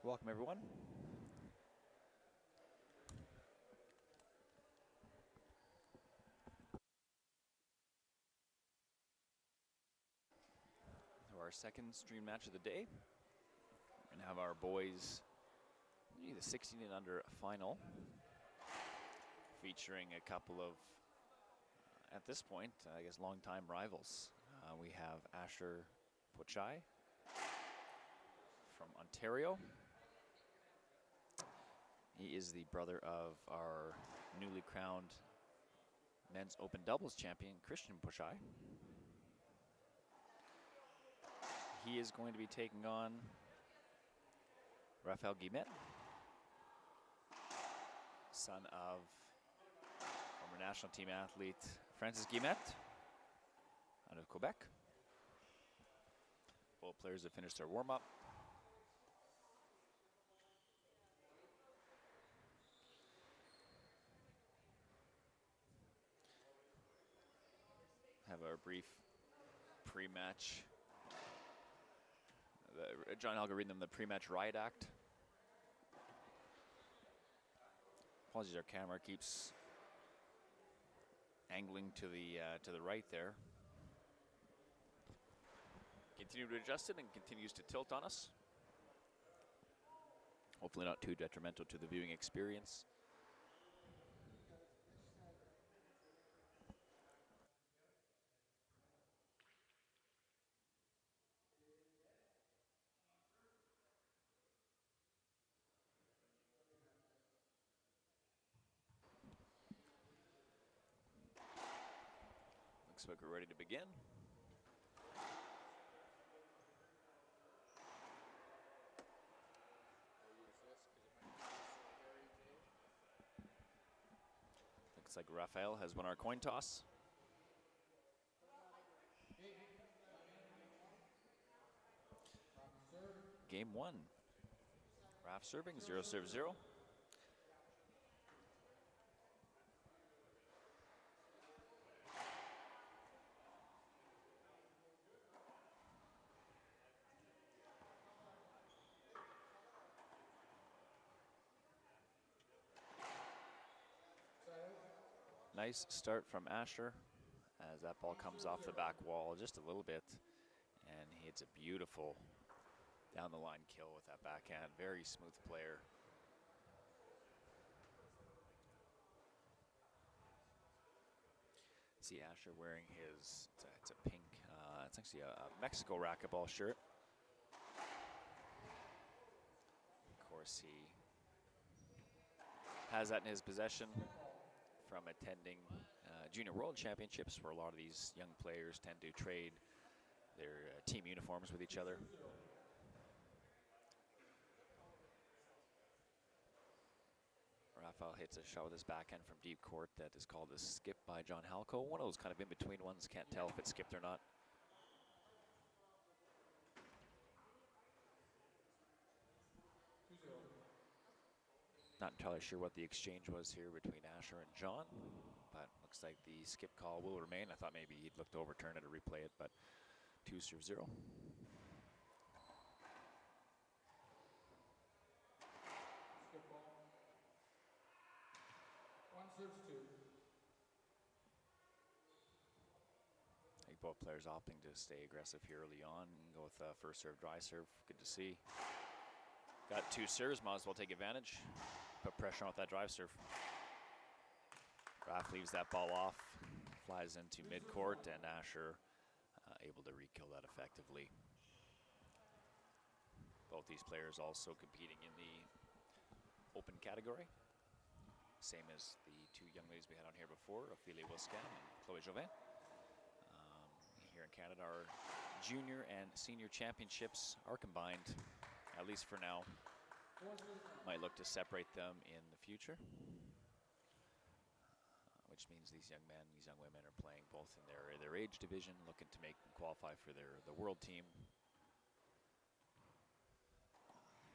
Welcome, everyone. To our second stream match of the day. We're going to have our boys, the 16 and under final, featuring a couple of, at this point, I guess, longtime rivals. We have Asher Pocsai from Ontario. He is the brother of our newly crowned men's open doubles champion, Christian Pocsai. He is going to be taking on Raphael Guillemette, son of former national team athlete Francis Guillemette out of Quebec. Both players have finished their warm-up. Have a brief pre-match. John Helga reading them the pre-match riot act. Apologies, our camera keeps angling to the right there. Continue to adjust it and continues to tilt on us. Hopefully not too detrimental to the viewing experience. Looks like we're ready to begin. Looks like Raphael has won our coin toss. Game one. Raf serving, 0-0. Nice start from Asher as that ball comes off the back wall just a little bit, and he hits a beautiful down the line kill with that backhand. Very smooth player. See Asher wearing his, it's a pink, it's actually a Mexico racquetball shirt. Of course, he has that in his possession from attending Junior World Championships, where a lot of these young players tend to trade their team uniforms with each other. Raphael hits a shot with his backhand from deep court that is called a skip by John Halco. One of those kind of in-between ones, can't tell if it's skipped or not. Not entirely sure what the exchange was here between Asher and John, but looks like the skip call will remain. I thought maybe he'd look to overturn it or replay it, but 2-0. Skip ball. 1 serves 2. I think both players opting to stay aggressive here early on and go with first serve, dry serve. Good to see. Got 2 serves, might as well take advantage. Put pressure on with that drive serve. Raph leaves that ball off, flies into mid-court, and Asher able to re-kill that effectively. Both these players also competing in the open category. Same as the 2 young ladies we had on here before, Ophelia Wiscam and Chloe Jouvin. Here in Canada, our junior and senior championships are combined, at least for now. Might look to separate them in the future, which means these young men, these young women are playing both in their age division, looking to make them qualify for the world team,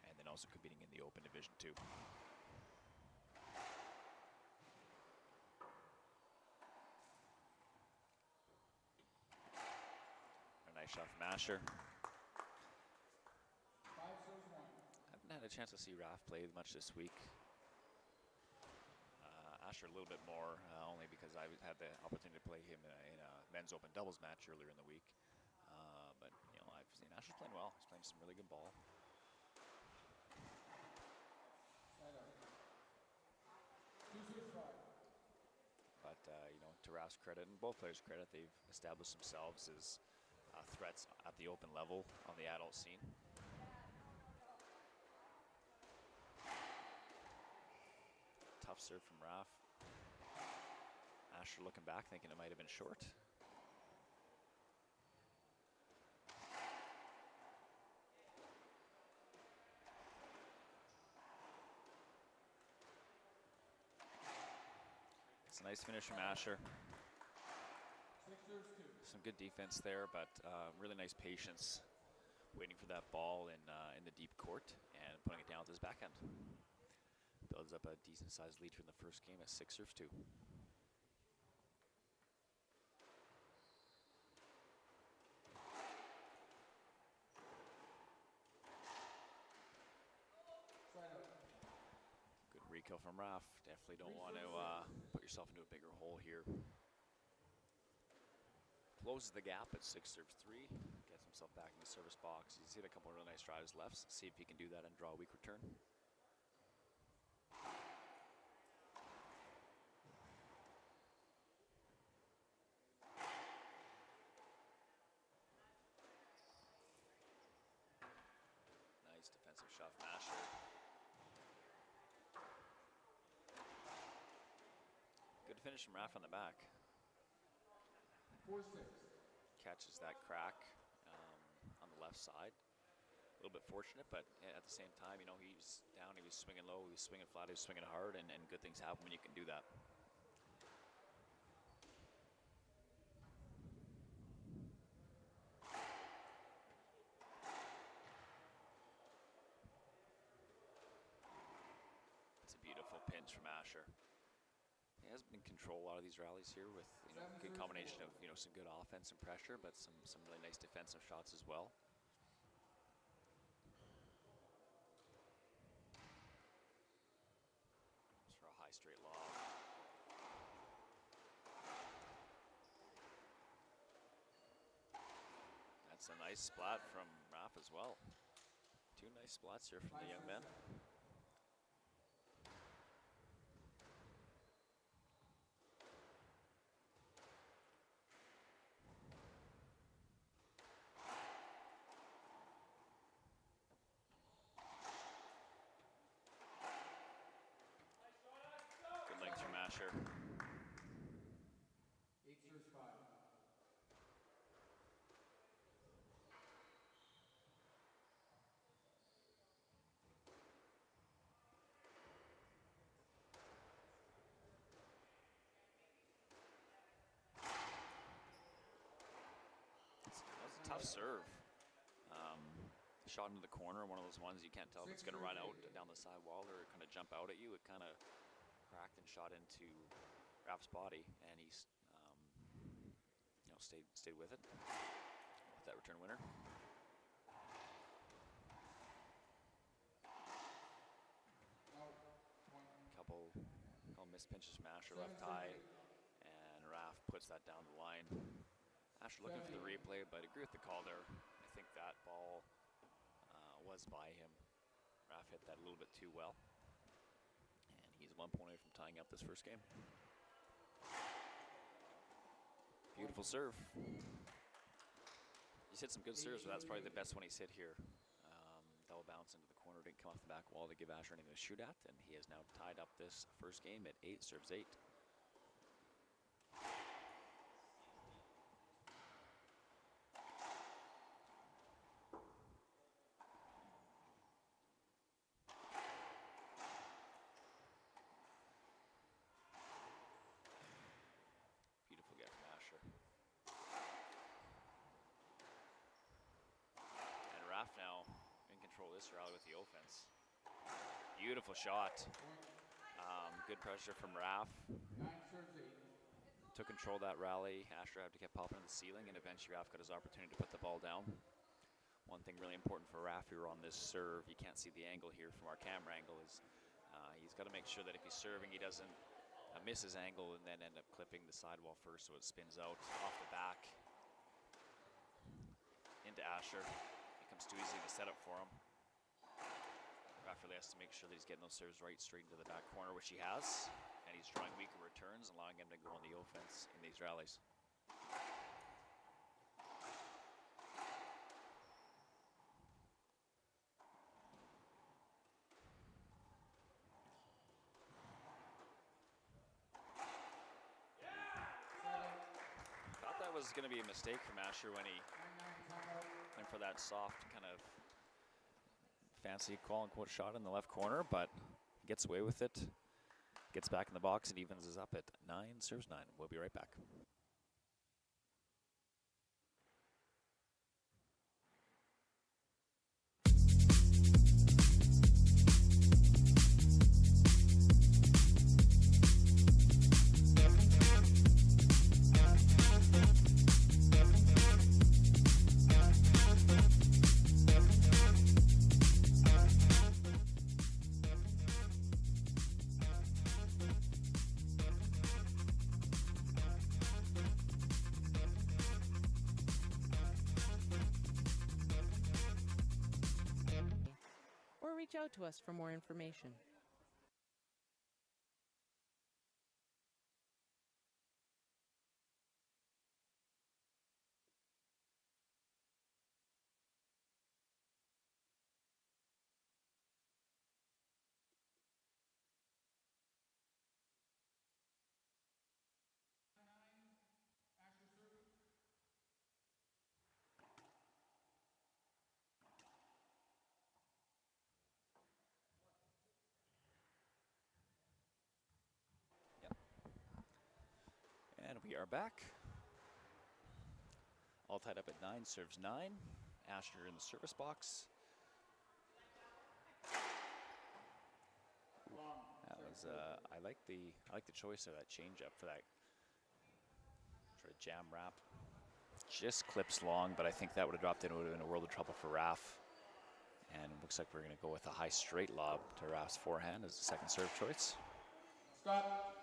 and then also competing in the open division too. A nice shot from Asher. 5 serves 1. Haven't had a a chance to see Raph play much this week. Asher a little bit more, only because I had the opportunity to play him in a men's open doubles match earlier in the week. But you know, I've seen Asher's playing well. He's playing some really good ball. But you know, to Raph's credit and both players' credit, they've established themselves as threats at the open level on the adult scene. Tough serve from Raph. Asher looking back, thinking it might have been short. It's a nice finish from Asher. Some good defense there, but really nice patience, waiting for that ball in the deep court and putting it down with his backhand. Builds up a decent-sized lead from the first game at 6-2. Good recall from Raph. Definitely don't want to put yourself into a bigger hole here. Closes the gap at 6-3. Gets himself back in the service box. He's hit a couple of really nice drives left. See if he can do that and draw a weak return. Defensive shot from Asher. Good finish from Raph on the back. 4-6. Catches that crack on the left side. A little bit fortunate, but at the same time, you know, he's down, he was swinging low, he was swinging flat, he was swinging hard, and good things happen when you can do that. Pinch from Asher. He has been in control a lot of these rallies here with, you know, good combination of, you know, some good offense and pressure, but some really nice defensive shots as well. Just for a high straight lob. That's a nice splat from Raph as well. Two nice splats here from the young men. Asher. 8-5. That's a tough serve. Shot into the corner, one of those ones you can't tell if it's going to run out down the side wall or kind of jump out at you. It kind of cracked and shot into Raph's body, and he's you know, stayed with it with that return winner. Couple missed pinches from Asher, left high, and Raph puts that down the line. Asher looking for the replay, but I agree with the call there. I think that ball was by him. Raph hit that a little bit too well. He's 1 point away from tying up this first game. Beautiful serve. He's hit some good serves, but that's probably the best one he's hit here. Double bounce into the corner, didn't come off the back wall to give Asher anything to shoot at, and he has now tied up this first game at 8-8. Now in control of this rally with the offense. Beautiful shot. Good pressure from Raph. Took control of that rally. Asher had to keep popping on the ceiling, and eventually Raph got his opportunity to put the ball down. One thing really important for Raphael on this serve, you can't see the angle here from our camera angle, is he's got to make sure that if he's serving, he doesn't miss his angle and then end up clipping the sidewall first, so it spins out off the back into Asher. It becomes too easy to set up for him. Raphael has to make sure that he's getting those serves right straight into the back corner, which he has, and he's drawing weaker returns, allowing him to go on the offense in these rallies. Thought that was going to be a mistake from Asher when he went for that soft kind of fancy quote-unquote shot in the left corner, but he gets away with it, gets back in the box, and evens us up at 9, serves 9. We'll be right back. Or reach out to us for more information. And we are back. All tied up at 9, serves 9. Asher in the service box. That was I like the choice of that changeup for that sort of jam wrap. Just clips long, but I think that would have dropped in, would have been a world of trouble for Raph. And it looks like we're going to go with a high straight lob to Raph's forehand as the second serve choice. Stop.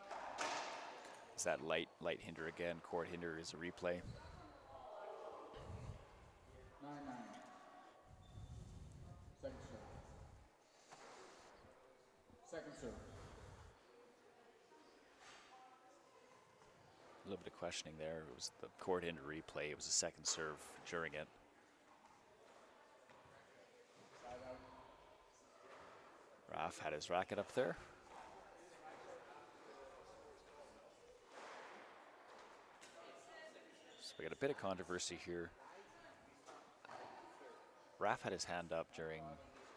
Is that light hinder again? Court hinder is a replay. 9-9. Second serve. Second serve. A little bit of questioning there. It was the court hinder replay. It was a second serve during it. Side out. Raph had his racket up there. So we got a bit of controversy here. Raph had his hand up during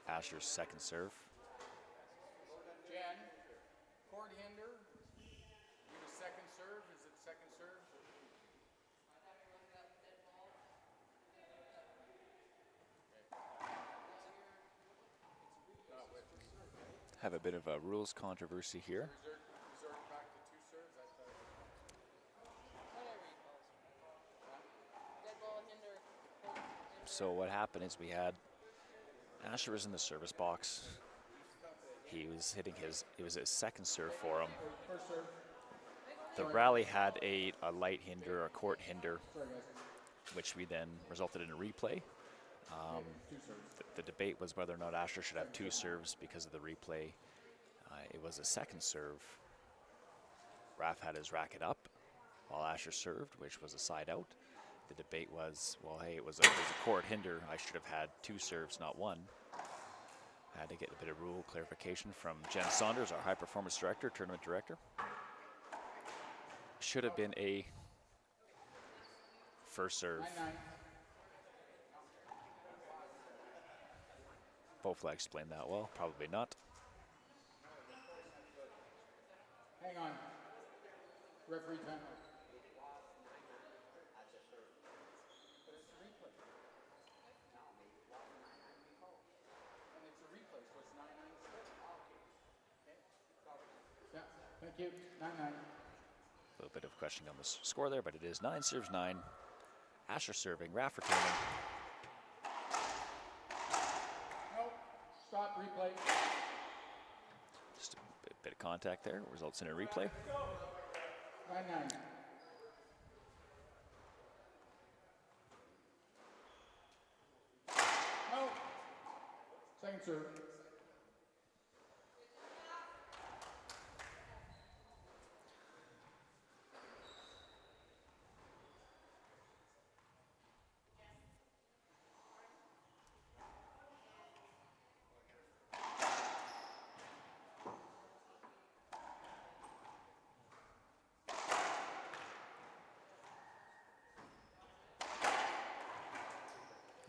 Asher's second serve. Jen, court hinder. Need a second serve. Is it second serve? Have a bit of a rules controversy here. Resort back to 2 serves. I thought. Dead ball, hinder. So what happened is we had Asher was in the service box. He was hitting it was his second serve for him. First serve. The rally had a light hinder, a court hinder, Sorry, guys. which we then resulted in a replay. 2 serves. The debate was whether or not Asher should have 2 serves because of the replay. It was a second serve. Raph had his racket up while Asher served, which was a side out. The debate was, well, hey, it was a court hinder. I should have had 2 serves, not 1. I had to get a bit of rule clarification from Jen Saunders, our high performance director, tournament director. Should have been a first serve. 9-9. Bofla explained that well, probably not. Hang on. Referee timeout. But it's a replay. And it's a replay, so it's 9-9 still. Okay. Yeah, thank you. 9-9. A little bit of questioning on the score there, but it is 9 serves 9. Asher serving, Raph returning. Stop, replay. Just a bit of contact there, results in a replay. 9-9. No. Second serve.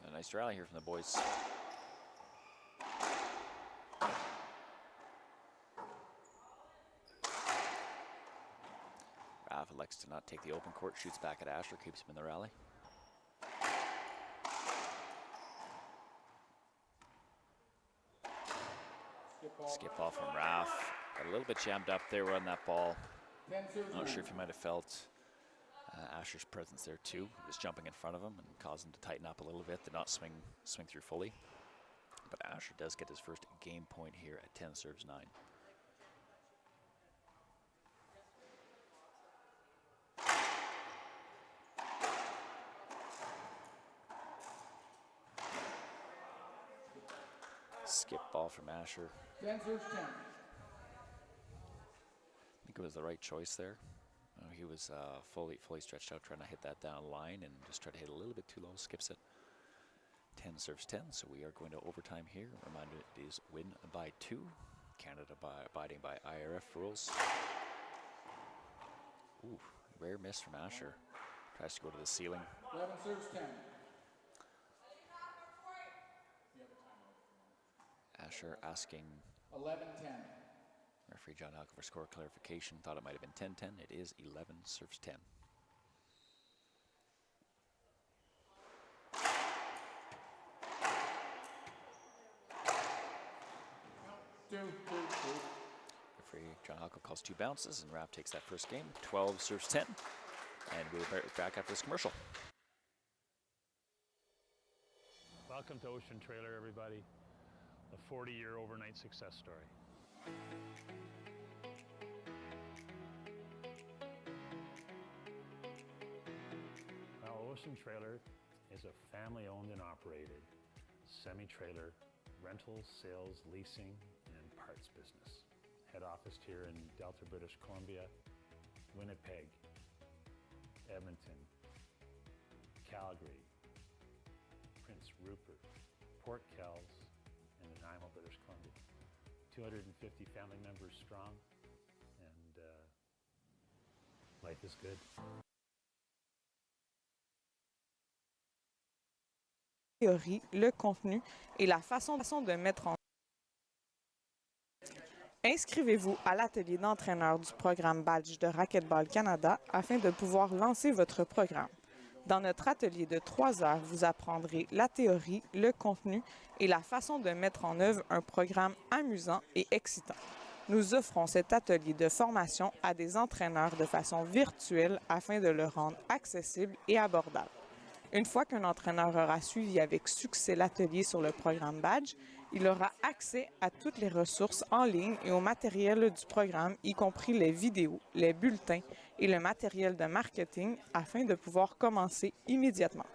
A nice rally here from the boys. Raph elects to not take the open court, shoots back at Asher, keeps him in the rally. Skip ball from Raph. Got a little bit jammed up there on that ball. Not sure if you might have felt Asher's presence there too. He was jumping in front of him and caused him to tighten up a little bit, did not swing through fully. But Asher does get his first game point here at 10 serves 9. Skip ball from Asher. 10 serves 10. I think it was the right choice there. He was fully stretched out trying to hit that down line and just tried to hit a little bit too low, skips it. 10 serves 10, so we are going to overtime here. Reminder, it is win by 2. Canada abiding by IRF rules. Ooh, rare miss from Asher. Tries to go to the ceiling. 11 serves 10. Asher asking 11-10. referee John Halka for score clarification. Thought it might have been 10-10. It is 11 serves 10. Referee John Halka calls 2 bounces, and Raph takes that first game. 12 serves 10. And we'll be back after this commercial. Welcome to Ocean Trailer, everybody. A 40-year overnight success story. Well, Ocean Trailer is a family-owned and operated semi-trailer rental, sales, leasing, and parts business. Head office here in Delta, British Columbia, Winnipeg, Edmonton, Calgary, Prince Rupert, Port Kells, and Nanaimo, British Columbia. 250 family members strong, and life is good. Théorie, le contenu et la façon de mettre en Inscrivez-vous à l'atelier d'entraîneur du programme Badge de Racquetball Canada afin de pouvoir lancer votre programme. Dans notre atelier de 3 heures, vous apprendrez la théorie, le contenu et la façon de mettre en œuvre un programme amusant et excitant. Nous offrons cet atelier de formation à des entraîneurs de façon virtuelle afin de le rendre accessible et abordable. Une fois qu'un entraîneur aura suivi avec succès l'atelier sur le programme Badge, il aura accès à toutes les ressources en ligne et au matériel du programme, y compris les vidéos, les bulletins et le matériel de marketing afin de pouvoir commencer immédiatement.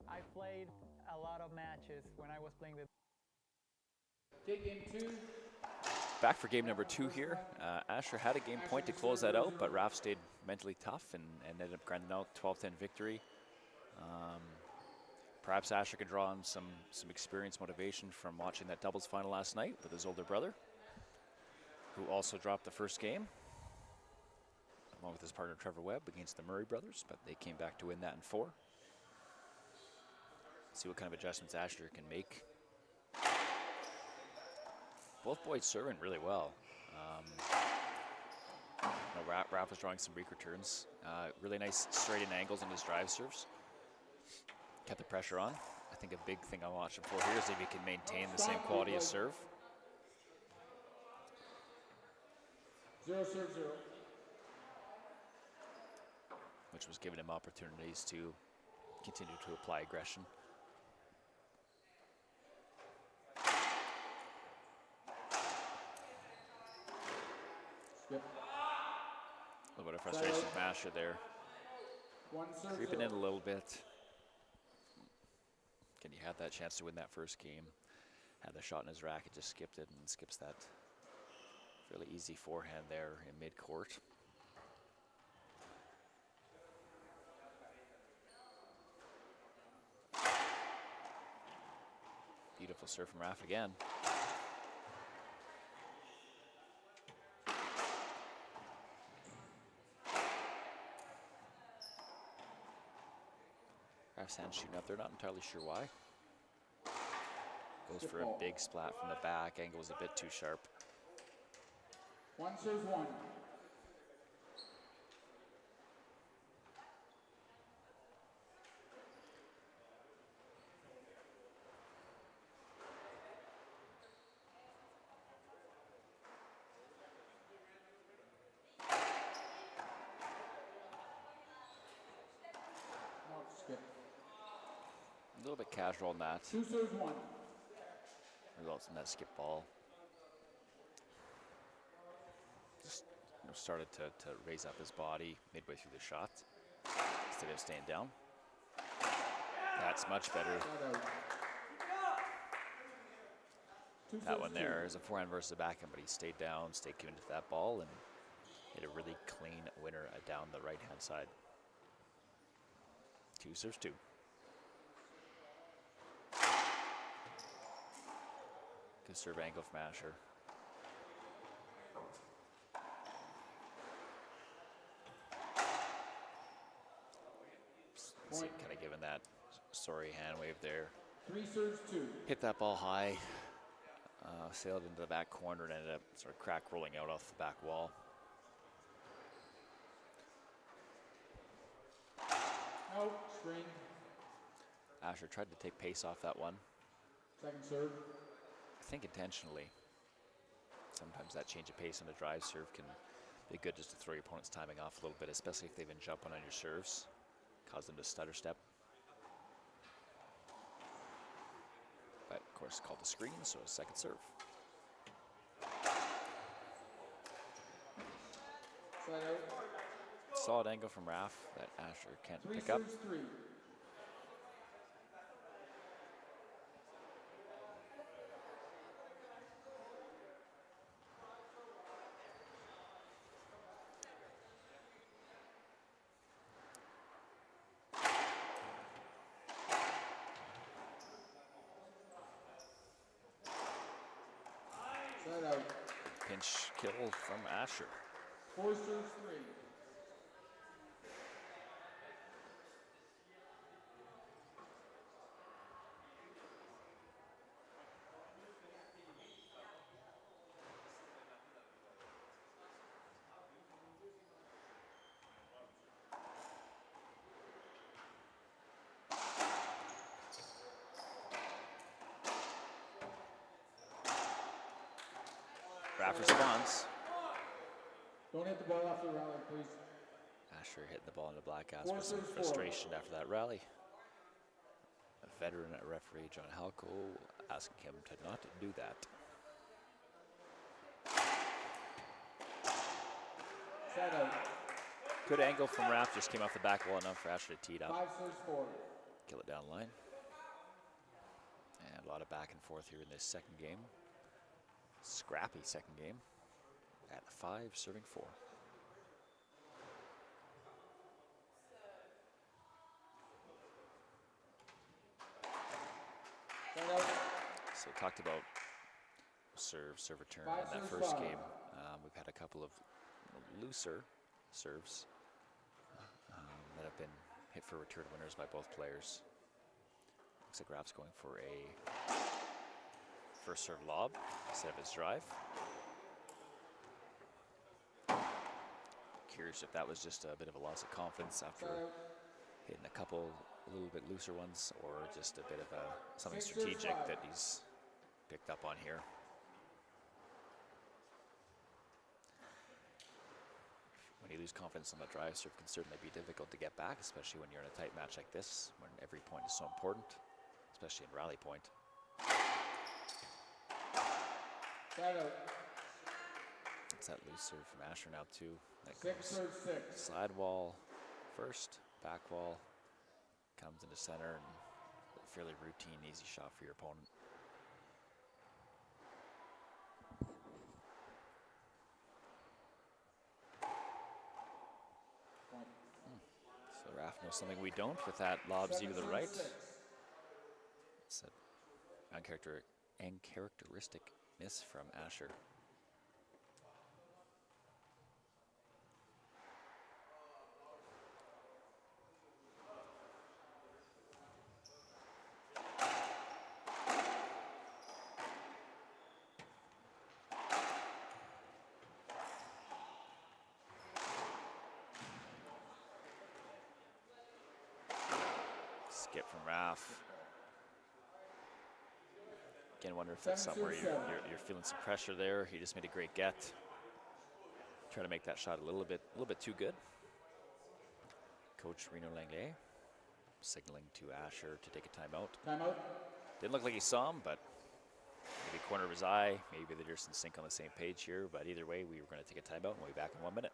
I played a lot of matches when I was playing the Game 2. Back for game number 2 here. Asher had a game point to close that out, but Raph stayed mentally tough and ended up grinding out 12-10 victory. Perhaps Asher could draw on some experience, motivation from watching that doubles final last night with his older brother, who also dropped the first game, along with his partner Trevor Webb against the Murray brothers, but they came back to win that in 4. See what kind of adjustments Asher can make. Both boys serving really well. Raph was drawing some weak returns. Really nice straight in angles on his drive serves. Kept the pressure on. I think a big thing I'm watching for here is if he can maintain the same quality of serve. 0 serve 0. which was giving him opportunities to continue to apply aggression. Skip. A little bit of frustration from Asher there. One serve, Creeping zero. in a little bit. Again, he had that chance to win that first game. Had the shot in his racket, just skipped it, and skips that fairly easy forehand there in mid-court. Beautiful serve from Raph again. Raph's hand shooting up there, not entirely sure why. Goes for a big splat from the back, angle's a bit too sharp. One serve, one. No, skip. A little bit casual on that. Two serves, one. Results in that skip ball. Just started to raise up his body midway through the shot instead of staying down. That's much better. Flat out. Two That serves, one two. there is a forehand versus a backhand, but he stayed down, stayed committed to that ball, and hit a really clean winner down the right-hand side. Two serves, two. Good serve angle from Asher. Point. Kind of given that sorry hand wave there. Three serves, two. Hit that ball high, sailed into the back corner, and ended up sort of crack rolling out off the back wall. Out, string. Asher tried to take pace off that one. Second serve. I think intentionally. Sometimes that change of pace on a drive serve can be good just to throw your opponent's timing off a little bit, especially if they've been jumping on your serves. Cause them to stutter step. But of course called the screen, so a second serve. Side out. Solid angle from Raph that Asher can't Three pick up. serves, three. Side out. Pinch kill from Asher. Four serves, three. Raph responds. Don't hit the ball off the rally, please. Asher hitting the ball into black gas Four with some serves, four. frustration after that rally. A veteran referee, John Halco, asking him to not do that. Side out. Good angle from Raph, just came off the back wall enough for Asher to tee it up. Five serves, four. Kill it down the line. And a lot of back and forth here in this second game. Scrappy second game. At 5, serving 4. Side out. So talked about serve return Five in that serves, first five. game. We've had a couple of looser serves that have been hit for return winners by both players. Looks like Raph's going for a first serve lob instead of his drive. Curious if that was just a bit of a loss of confidence after Side out. hitting a couple a little bit looser ones, or just a bit of something Six serves, strategic five. that he's picked up on here. when you lose confidence on the drive serve, can certainly be difficult to get back, especially when you're in a tight match like this, when every point is so important, especially in rally point. It's that loose serve from Asher now too. That goes side wall first, back wall, comes into center, and a fairly routine, easy shot for your opponent. So Raph knows something we don't with that lob Z to the right. It's an uncharacteristic miss from Asher. Skip from Raph. Again, wonder if that's something where you're feeling some pressure there. He just made a great get. Try to make that shot a little bit too good. Coach Reno Langlais signaling to Asher to take a timeout. Didn't look like he saw him, but maybe corner of his eye. Maybe they're just in sync on the same page here. But either way, we were going to take a timeout and we'll be back in 1 minute.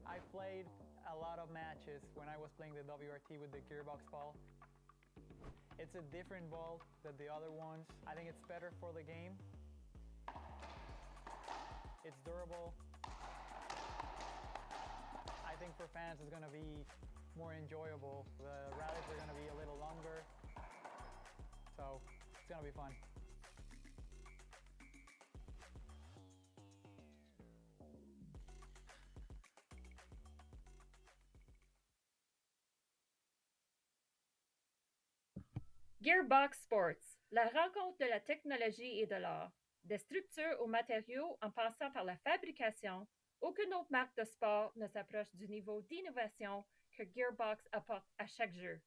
I played a lot of matches when I was playing the WRT with the gearbox ball. It's a different ball than the other ones. I think it's better for the game. It's durable. I think for fans it's going to be more enjoyable. The rallies are going to be a little longer. So it's going to be fun. Gearbox Sports, la rencontre de la technologie et de l'art. Des structures aux matériaux en passant par la fabrication, aucune autre marque de sport ne s'approche du niveau d'innovation que Gearbox apporte à chaque jeu.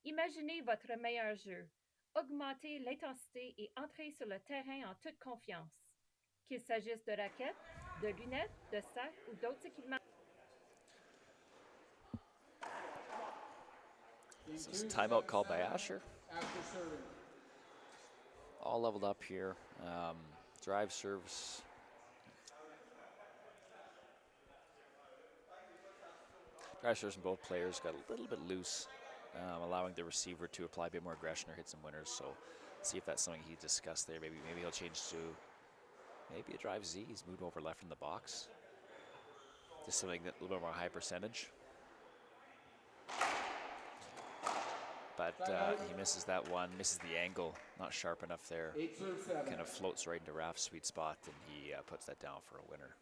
Imaginez votre meilleur jeu. Augmentez l'intensité et entrez sur le terrain en toute confiance. Qu'il s'agisse de raquettes, de lunettes, de sacs ou d'autres équipements. So it's a timeout called by Asher. All leveled up here. Drive serves. Drive serves from both players got a little bit loose, allowing the receiver to apply a bit more aggression or hit some winners. So see if that's something he discussed there. Maybe he'll change to maybe a drive Z. He's moved over left in the box. Just something that a little bit more high percentage. But he misses that one, misses the angle, not sharp enough there. Kind of floats right into Raph's sweet spot, and he puts that down for a winner.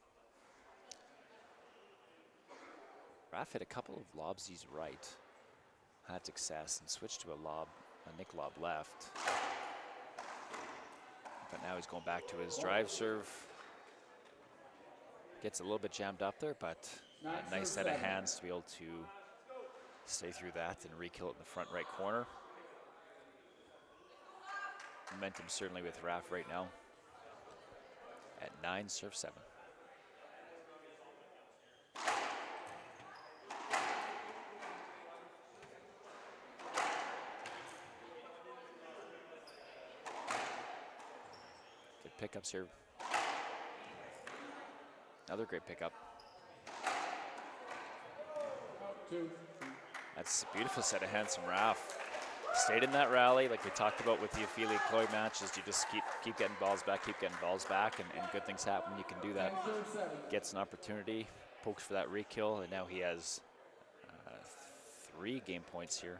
Raph hit a couple of lobs he's right, had success, and switched to a nick lob left. But now he's going back to his drive serve. Gets a little bit jammed up there, but a nice set of hands to be able to stay through that and re-kill it in the front right corner. Momentum certainly with Raph right now at 9-7. Good pickups here. Another great pickup. That's a beautiful set of hands from Raph. Stayed in that rally like we talked about with the Ophelia Chloe matches. You just keep getting balls back, and good things happen. You can do that. Gets an opportunity, pokes for that re-kill, and now he has 3 game points here.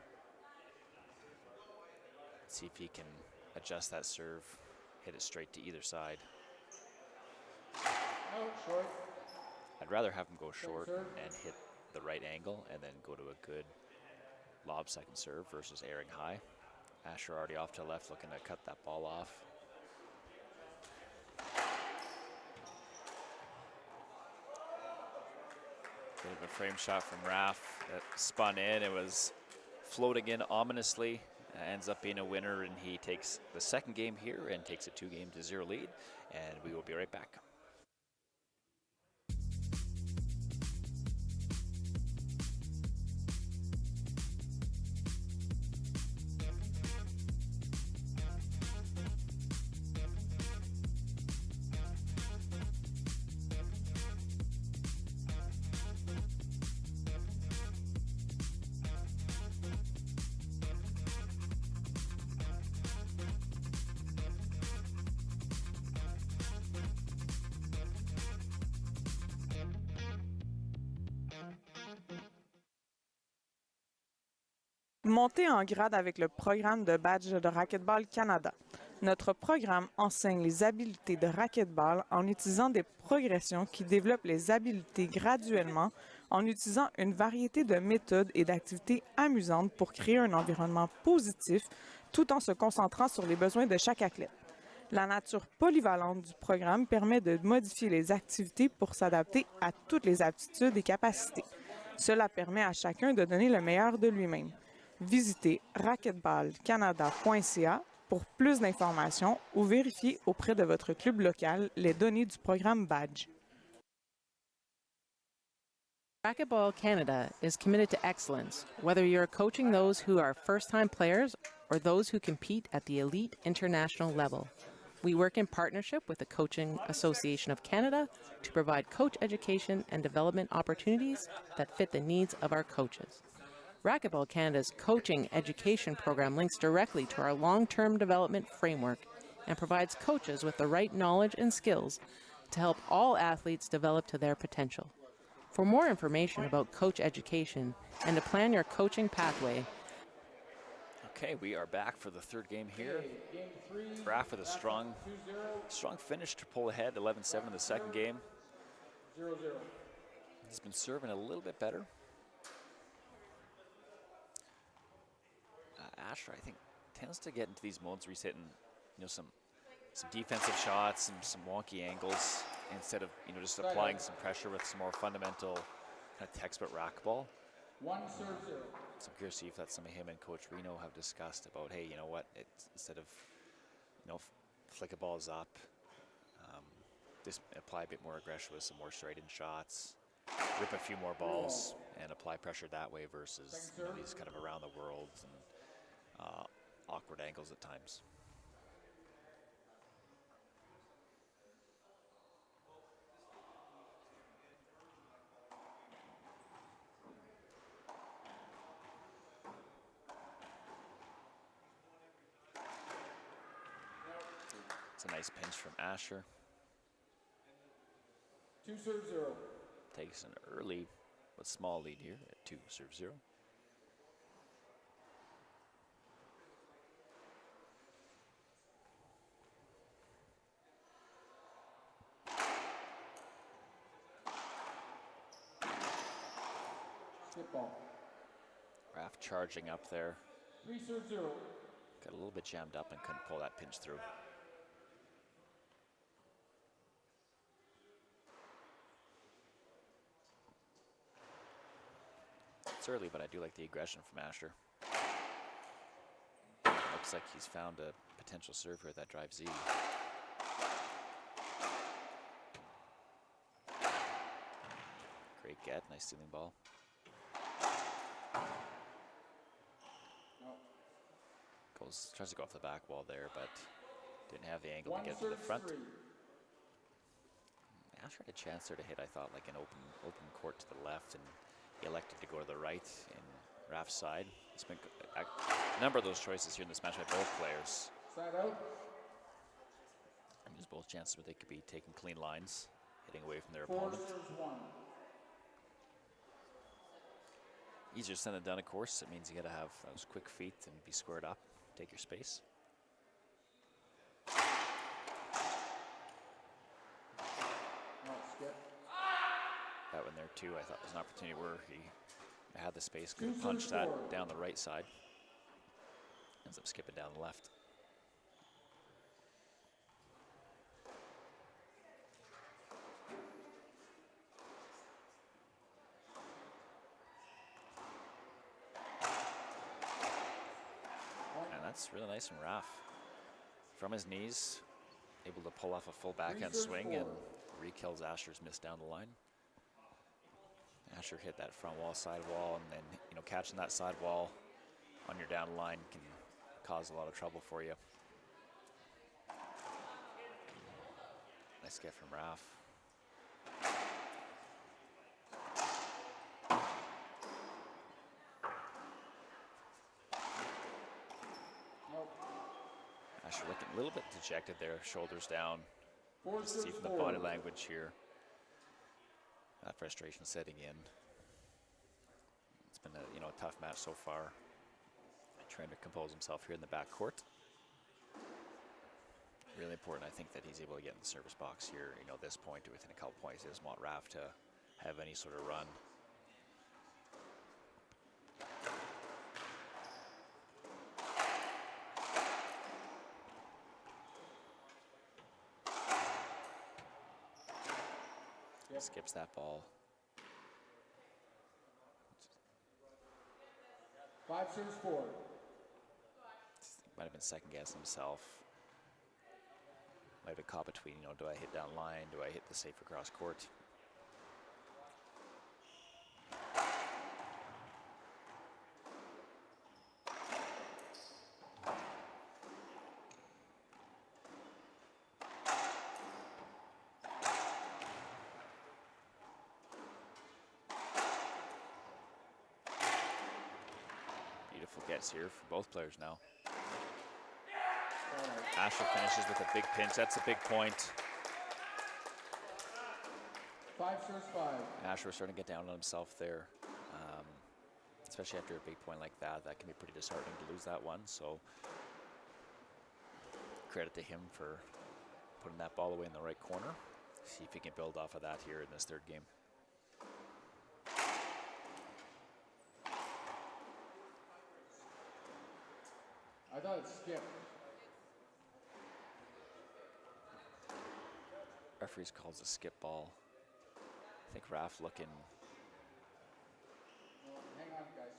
Let's see if he can adjust that serve, hit it straight to either side. I'd rather have him go short and hit the right angle and then go to a good lob second serve versus airing high. Asher already off to the left looking to cut that ball off. Bit of a frame shot from Raph that spun in. It was floating in ominously ends up being a winner, and he takes the second game here and takes a 2-0 lead, and we will be right back. Montez en grade avec le programme de badge de Racquetball Canada. Notre programme enseigne les habiletés de racquetball en utilisant des progressions qui développent les habiletés graduellement en utilisant une variété de méthodes et d'activités amusantes pour créer un environnement positif tout en se concentrant sur les besoins de chaque athlète. La nature polyvalente du programme permet de modifier les activités pour s'adapter à toutes les aptitudes et capacités. Cela permet à chacun de donner le meilleur de lui-même. Visitez racquetballcanada.ca pour plus d'informations ou vérifiez auprès de votre club local les données du programme Badge. Racquetball Canada is committed to excellence, whether you're coaching those who are first-time players or those who compete at the elite international level. We work in partnership with the Coaching Association of Canada to provide coach education and development opportunities that fit the needs of our coaches. Racquetball Canada's coaching education program links directly to our long-term development framework and provides coaches with the right knowledge and skills to help all athletes develop to their potential. For more information about coach education and to plan your coaching pathway, Okay, we are back for the third game here. Raph with a strong finish to pull ahead, 11-7 in the second game. 0-0. He's been serving a little bit better. Asher, I think, tends to get into these modes where he's hitting, some defensive shots, some wonky angles, instead of, just applying some pressure with some more fundamental kind of textbook racquetball. 1-0. So I'm curious to see if that's something him and Coach Reno have discussed about, hey, you know what, instead of, flick a balls up, just apply a bit more aggression with some more straight-in shots, rip a few more balls, and apply pressure that way versus these kind of around the world and awkward angles at times. It's a nice pinch from Asher. 2-0. Takes an early but small lead here at 2-0. Skip ball. Raph charging up there. 3-0. Got a little bit jammed up and couldn't pull that pinch through. It's early, but I do like the aggression from Asher. Looks like he's found a potential serve here that drives Z. Great get, nice stealing ball. Tries to go off the back wall there, but didn't have the angle to get to the front. Asher had a chance there to hit, I thought, like an open court to the left, and he elected to go to the right in Raph's side. It's been a number of those choices here in this match by both players. Side out. And there's both chances where they could be taking clean lines, hitting away from their 4 opponent. serves 1. Easier said than done, of course. It means you got to have those quick feet and be squared up, take your space. No, skip. That one there too, I thought was an opportunity where he had the space, could have punched that down the right side. Ends up skipping down the left. That's really nice from Raph. From his knees, able to pull off a full backhand swing and re-kills Asher's miss down the line. Asher hit that front wall, side wall, and then, you know, catching that side wall on your down line can cause a lot of trouble for you. Nice get from Raph. Asher looking a little bit dejected there, shoulders down. Just see from the body language here, that frustration setting in. It's been a, you know, a tough match so far. Trying to compose himself here in the back court. Really important, I think, that he's able to get in the service box here. You know, this point, within a couple points, he doesn't want Raph to have any sort of run. Skips that ball. 5 serves 4. Might have been second guessing himself. Might have been caught between, you know, do I hit down line? Do I hit the safe across court? Beautiful gets here for both players now. Asher finishes with a big pinch. That's a big point. 5 serves 5. Asher was starting to get down on himself there, especially after a big point like that. That can be pretty disheartening to lose that one. So credit to him for putting that ball away in the right corner. See if he can build off of that here in this third game. I thought it skipped. Referees calls a skip ball. I think Raph looking. Hang on, guys.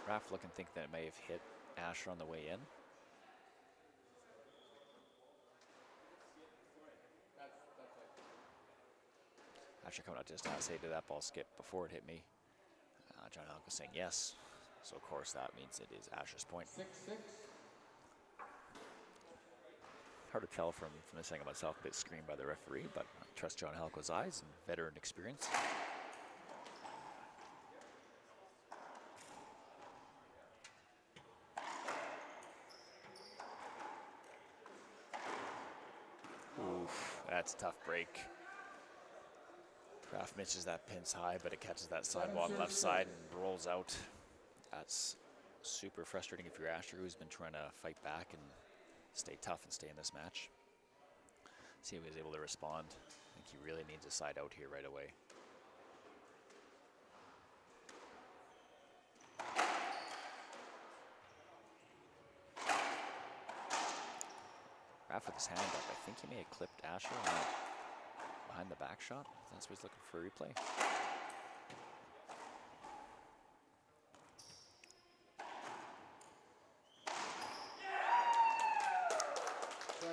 Raph looking think that it may have hit Asher on the way in. That's it. Asher coming out just to say, did that ball skip before it hit me? John Halk was saying yes. So of course that means it is Asher's point. 6-6. Hard to tell from this angle myself, a bit screened by the referee, but I trust John Halko's eyes and veteran experience. Oof, that's a tough break. Raph misses that pins high, but it catches that sidewall on the left side and rolls out. That's super frustrating if you're Asher, who's been trying to fight back and stay tough and stay in this match. See if he's able to respond. I think he really needs a side out here right away. Raph with his hand up. I think he may have clipped Asher on that behind the back shot. That's what he's looking for a replay.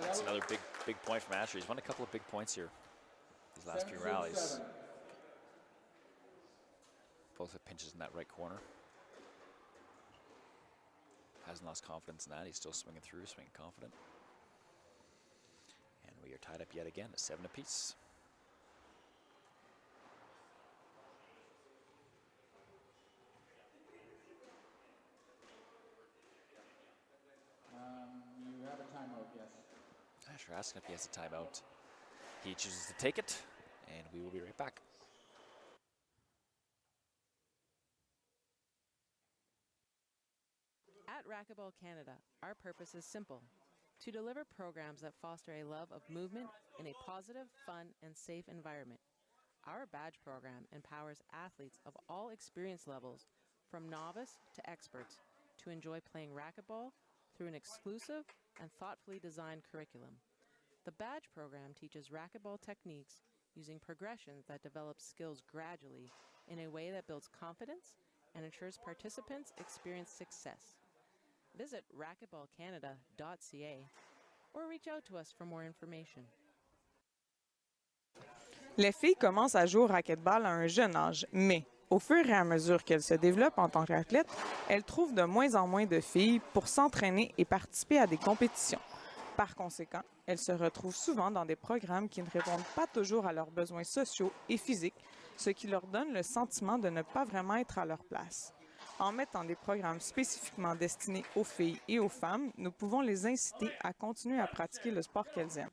That's another big point from Asher. He's won a couple of big points here these last few rallies. Both with pinches in that right corner. Hasn't lost confidence in that. He's still swinging through, swinging confident. And we are tied up yet again at 7 apiece. You have a timeout, yes. Asher asking if he has a timeout. He chooses to take it, and we will be right back. At Racquetball Canada, our purpose is simple: to deliver programs that foster a love of movement in a positive, fun, and safe environment. Our badge program empowers athletes of all experience levels, from novice to experts, to enjoy playing racquetball through an exclusive and thoughtfully designed curriculum. The badge program teaches racquetball techniques using progressions that develop skills gradually in a way that builds confidence and ensures participants experience success. Visit racquetballcanada.ca or reach out to us for more information. Les filles commencent à jouer au racquetball à un jeune âge, mais au fur et à mesure qu'elles se développent en tant qu'athlètes, elles trouvent de moins en moins de filles pour s'entraîner et participer à des compétitions. Par conséquent, elles se retrouvent souvent dans des programmes qui ne répondent pas toujours à leurs besoins sociaux et physiques, ce qui leur donne le sentiment de ne pas vraiment être à leur place. En mettant des programmes spécifiquement destinés aux filles et aux femmes, nous pouvons les inciter à continuer à pratiquer le sport qu'elles aiment.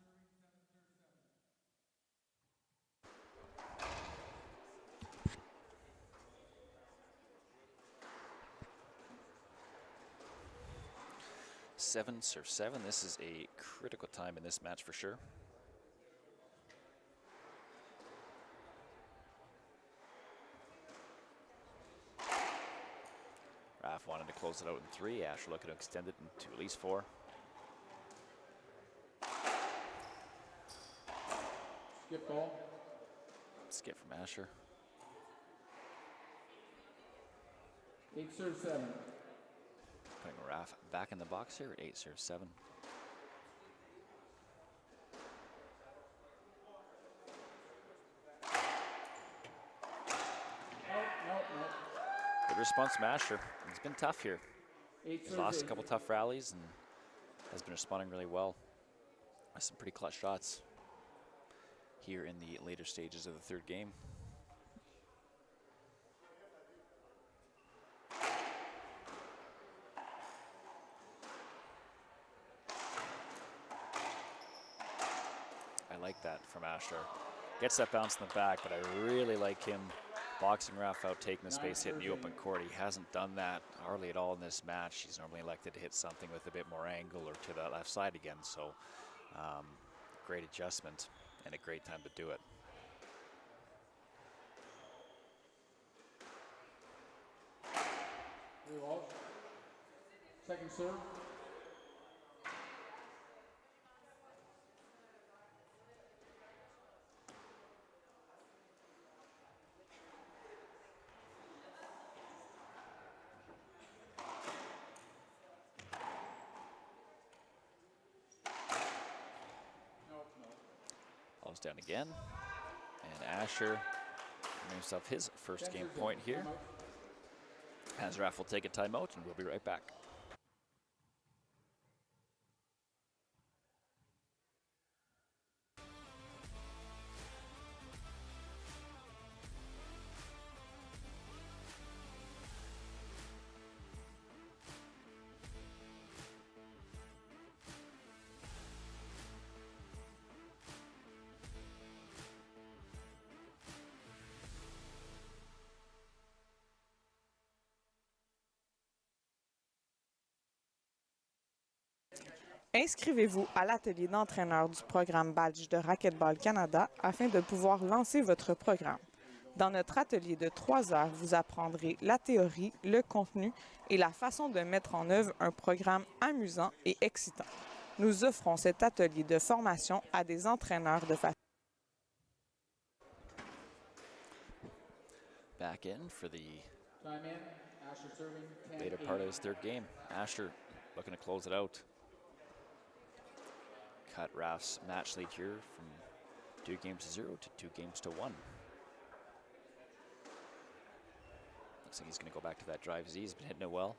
Seven, serve seven. This is a critical time in this match for sure. Raph wanted to close it out in three. Asher looking to extend it into at least four. Skip ball. Skip from Asher. 8 serve 7. Putting Raph back in the box here at 8 serve 7. Good response from Asher. It's been tough here. He's lost a couple tough rallies and has been responding really well. Has some pretty clutch shots here in the later stages of the third game. I like that from Asher. Gets that bounce in the back, but I really like him boxing Raph out, taking the space, hitting the open court. He hasn't done that hardly at all in this match. He's normally elected to hit something with a bit more angle or to the left side again. So great adjustment and a great time to do it. Second serve. Ball's down again. And Asher giving himself his first game point here. As Raph will take a timeout, and we'll be right back. Inscrivez-vous à l'atelier d'entraîneur du programme badge de Racquetball Canada afin de pouvoir lancer votre programme. Dans notre atelier de 3 heures, vous apprendrez la théorie, le contenu et la façon de mettre en œuvre un programme amusant et excitant. Nous offrons cet atelier de formation à des entraîneurs de façon. Back in for the Time in. Asher serving 10, later part of his third game. Asher looking to close it out. Cut Raph's match lead here from 2 games to 0 to 2 games to 1. Looks like he's going to go back to that drive Z. He's been hitting it well.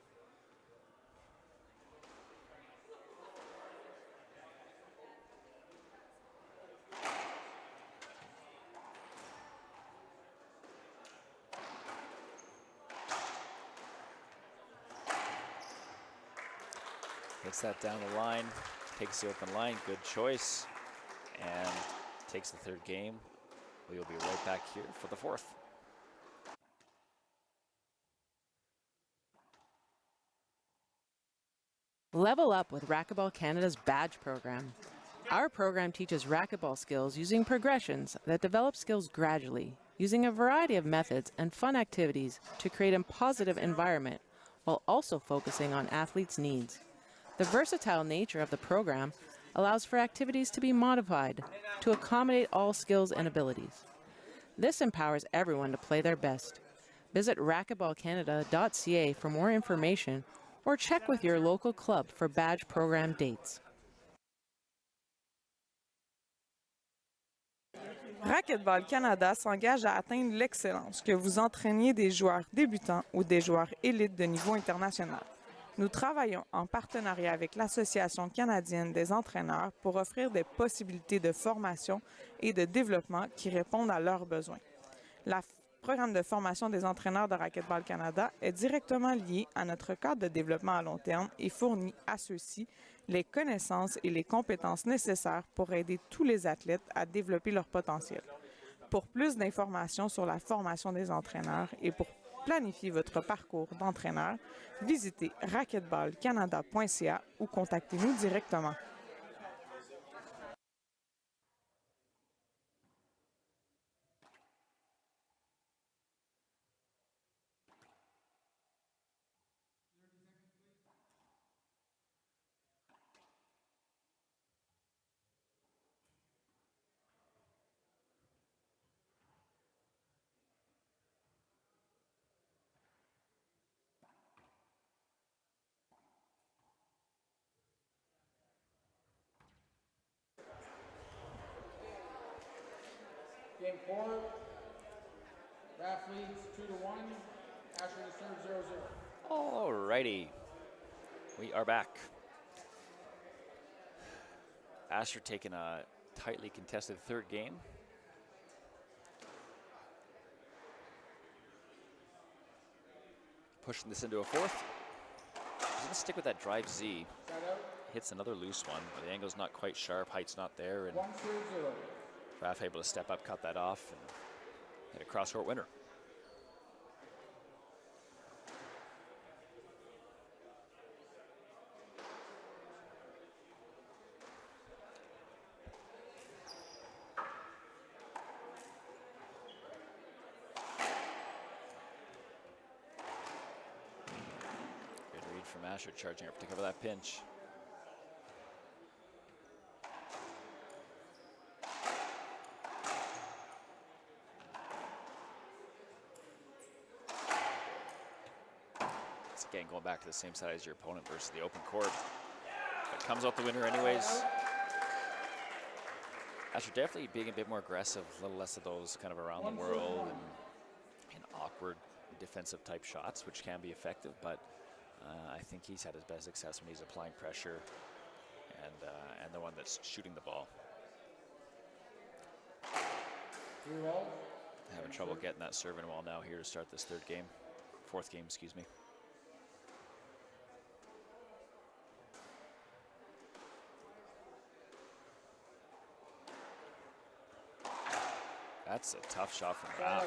Hits that down the line. Takes the open line, good choice, and takes the third game. We will be right back here for the fourth. Level up with Racquetball Canada's badge program. Our program teaches racquetball skills using progressions that develop skills gradually, using a variety of methods and fun activities to create a positive environment while also focusing on athletes' needs. The versatile nature of the program allows for activities to be modified to accommodate all skills and abilities. This empowers everyone to play their best. Visit racquetballcanada.ca for more information or check with your local club for badge program dates. Racquetball Canada s'engage à atteindre l'excellence, que vous entraîniez des joueurs débutants ou des joueurs élites de niveau international. Nous travaillons en partenariat avec l'Association canadienne des entraîneurs pour offrir des possibilités de formation et de développement qui répondent à leurs besoins. Le programme de formation des entraîneurs de Racquetball Canada est directement lié à notre cadre de développement à long terme et fournit à ceux-ci les connaissances et les compétences nécessaires pour aider tous les athlètes à développer leur potentiel. Pour plus d'informations sur la formation des entraîneurs et pour planifier votre parcours d'entraîneur, visitez racquetballcanada.ca ou contactez-nous directement. Game 4, Raph leads 2-1. Asher to serve 0-0. All righty. We are back. Asher taking a tightly contested third game. Pushing this into a fourth. He's going to stick with that drive Z. Hits another loose one, but the angle's not quite sharp, height's not there, and 1-0. Raph able to step up, cut that off, and hit a cross-court winner. Good read from Asher, charging up to cover that pinch. Again, going back to the same side as your opponent versus the open court. But comes out the winner anyways. Asher definitely being a bit more aggressive, a little less of those kind of around the world and awkward defensive type shots, which can be effective, but I think he's had his best success when he's applying pressure and the one that's shooting the ball. Having trouble getting that serve in wall now here to start this fourth game, excuse me. That's a tough shot from Raph.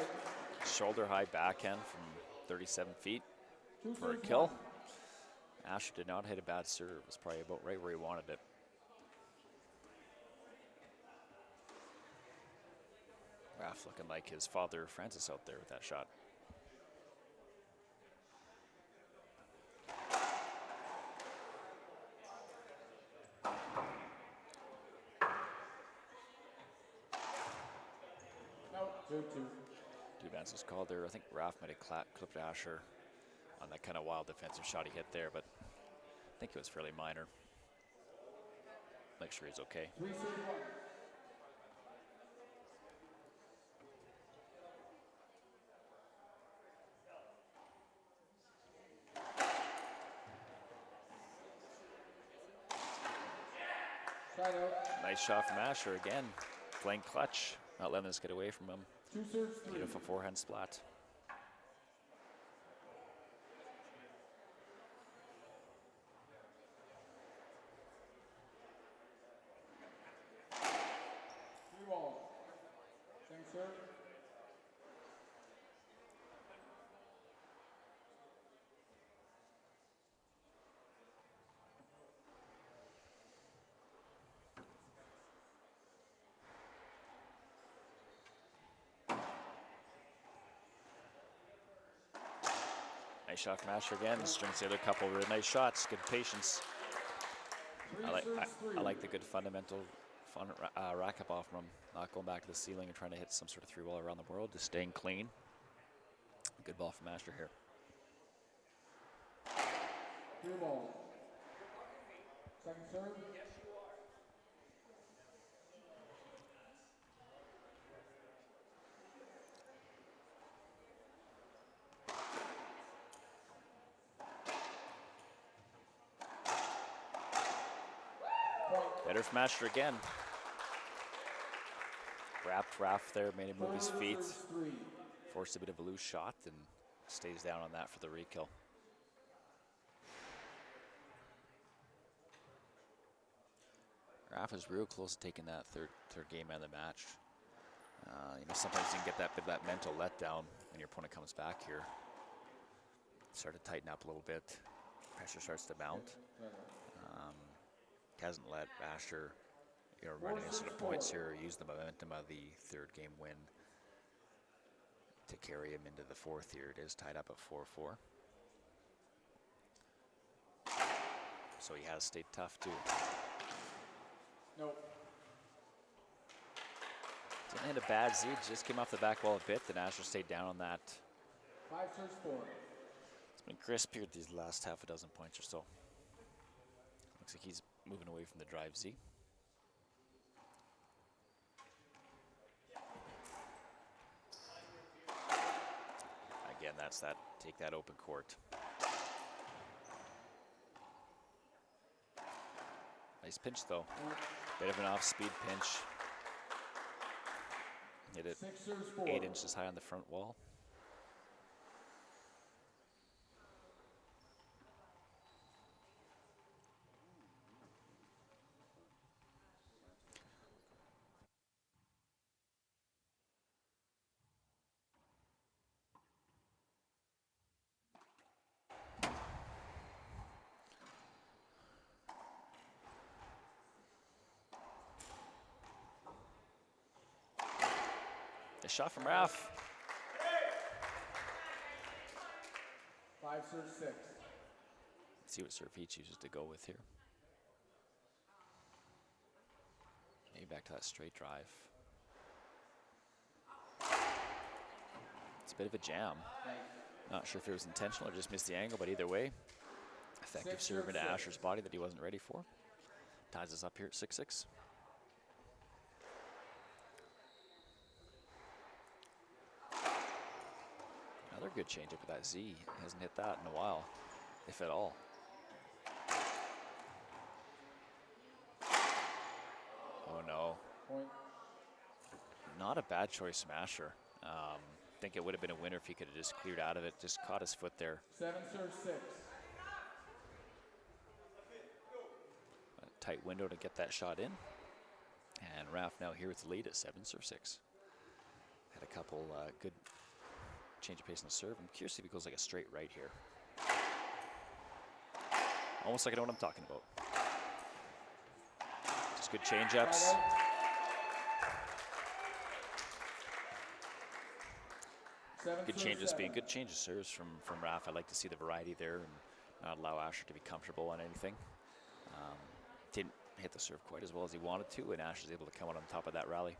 Shoulder high backhand from 37 feet for a kill. Asher did not hit a bad serve. It was probably about right where he wanted it. Raph looking like his father Francis out there with that shot. Two bounces called there. I think Raph might have clipped Asher on that kind of wild defensive shot he hit there, but I think it was fairly minor. Make sure he's okay. 3-1. Nice shot from Asher again. Playing clutch, not letting us get away from him. 2 serves 3. Beautiful forehand splat. Same serve. Nice shot from Asher again. Strings the other couple really nice shots. Good patience. I like the good fundamental racquetball from him. Not going back to the ceiling and trying to hit some sort of three ball around the world. Just staying clean. Good ball from Asher here. Three balls. Second serve. Better from Asher again. Wrapped Raph there, made him move his feet. Forced a bit of a loose shot and stays down on that for the re-kill. Raph is real close to taking that third game man of the match. You know, sometimes you can get that bit of that mental letdown when your opponent comes back here. Start to tighten up a little bit. Pressure starts to mount. Hasn't let Asher, you know, run any sort of points here, use the momentum of the third game win to carry him into the fourth here. It is tied up at 4-4. So he has stayed tough too. Nope. Didn't hit a bad Z, just came off the back wall a bit, then Asher stayed down on that. 5 serves 4. It's been crisp here these last half a dozen points or so. Looks like he's moving away from the drive Z. Again, that's that, take that open court. Nice pinch though. Bit of an off-speed pinch. Hit it 6 serves 4. 8 inches high on the front wall. A shot from Raph. 5 serves 6. Let's see what serve he chooses to go with here. Maybe back to that straight drive. It's a bit of a jam. Not sure if it was intentional or just missed the angle, but either way, effective serve into Asher's body that he wasn't ready for. Ties us up here at 6-6. Another good changeup with that Z. Hasn't hit that in a while, if at all. Oh no. Point. Not a bad choice from Asher. Think it would have been a winner if he could have just cleared out of it, just caught his foot there. 7 serves 6. A tight window to get that shot in. And Raph now here with the lead at 7-6. Had a couple good change of pace in the serve. I'm curious if he goes like a straight right here. Almost like I know what I'm talking about. Just good change ups. Good changes, being good change of serves from Raph. I'd like to see the variety there and not allow Asher to be comfortable on anything. Didn't hit the serve quite as well as he wanted to, and Asher's able to come out on top of that rally.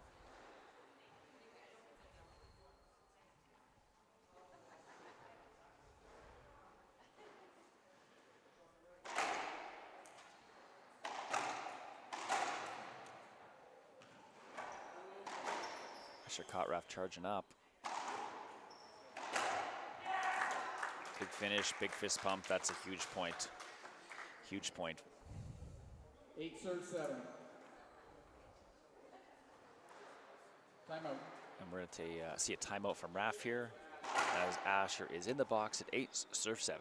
Asher caught Raph charging up. Big finish, big fist pump. That's a huge point. Huge point. 8 serves 7. Timeout. And we're going to see a timeout from Raph here as Asher is in the box at 8-7.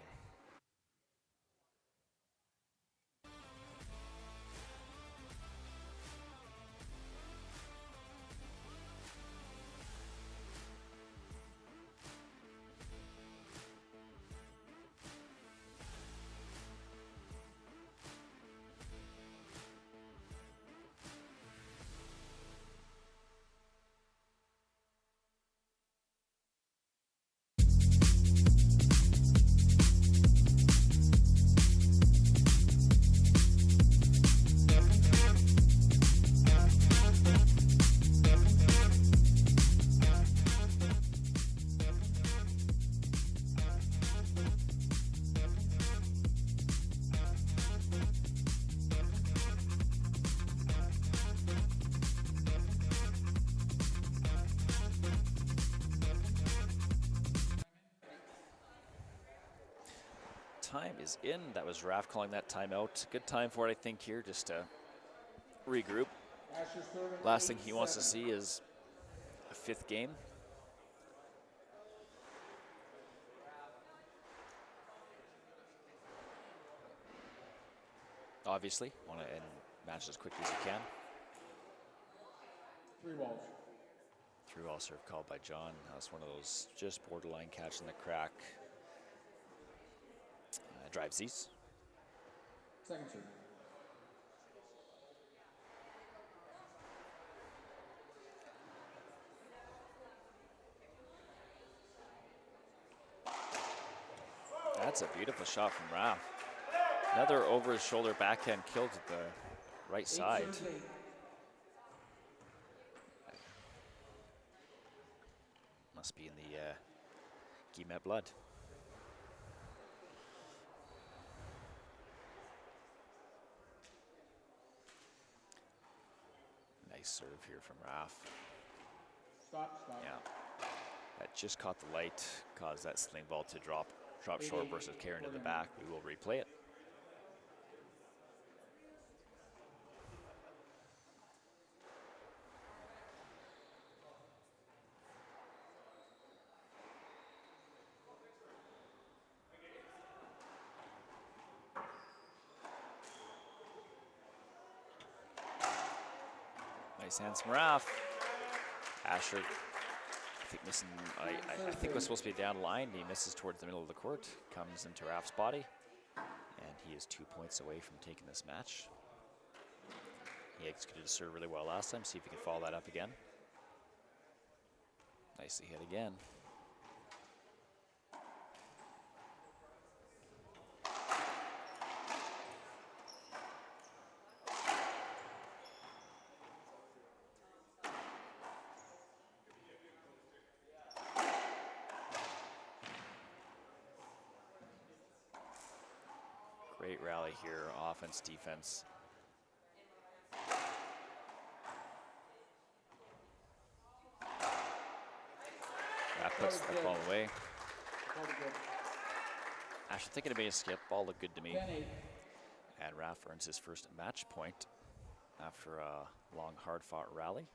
time is in. That was Raph calling that timeout. Good time for it, I think, here, just to regroup. Last thing he wants to see is a 5th game. Obviously, want to end match as quickly as you can. 3 balls. Through ball serve called by John. That's one of those just borderline catching the crack. Drives these. Second serve. That's a beautiful shot from Raph. Another over his shoulder backhand kill to the right side. Must be in the Guillemette blood. Nice serve here from Raph. Stop. Yeah, that just caught the light, caused that sling ball to drop short versus carrying to the back. We will replay it. Nice hands from Raph. Asher, I think missing. I think was supposed to be down line. He misses towards the middle of the court. Comes into Raph's body, and he is 2 points away from taking this match. He executed a serve really well last time. See if he can follow that up again. Nicely hit again. Great rally here, offense, defense. Raph puts that ball away. Asher thinking of being a skip. Ball looked good to me. And Raph earns his first match point after a long, hard-fought rally.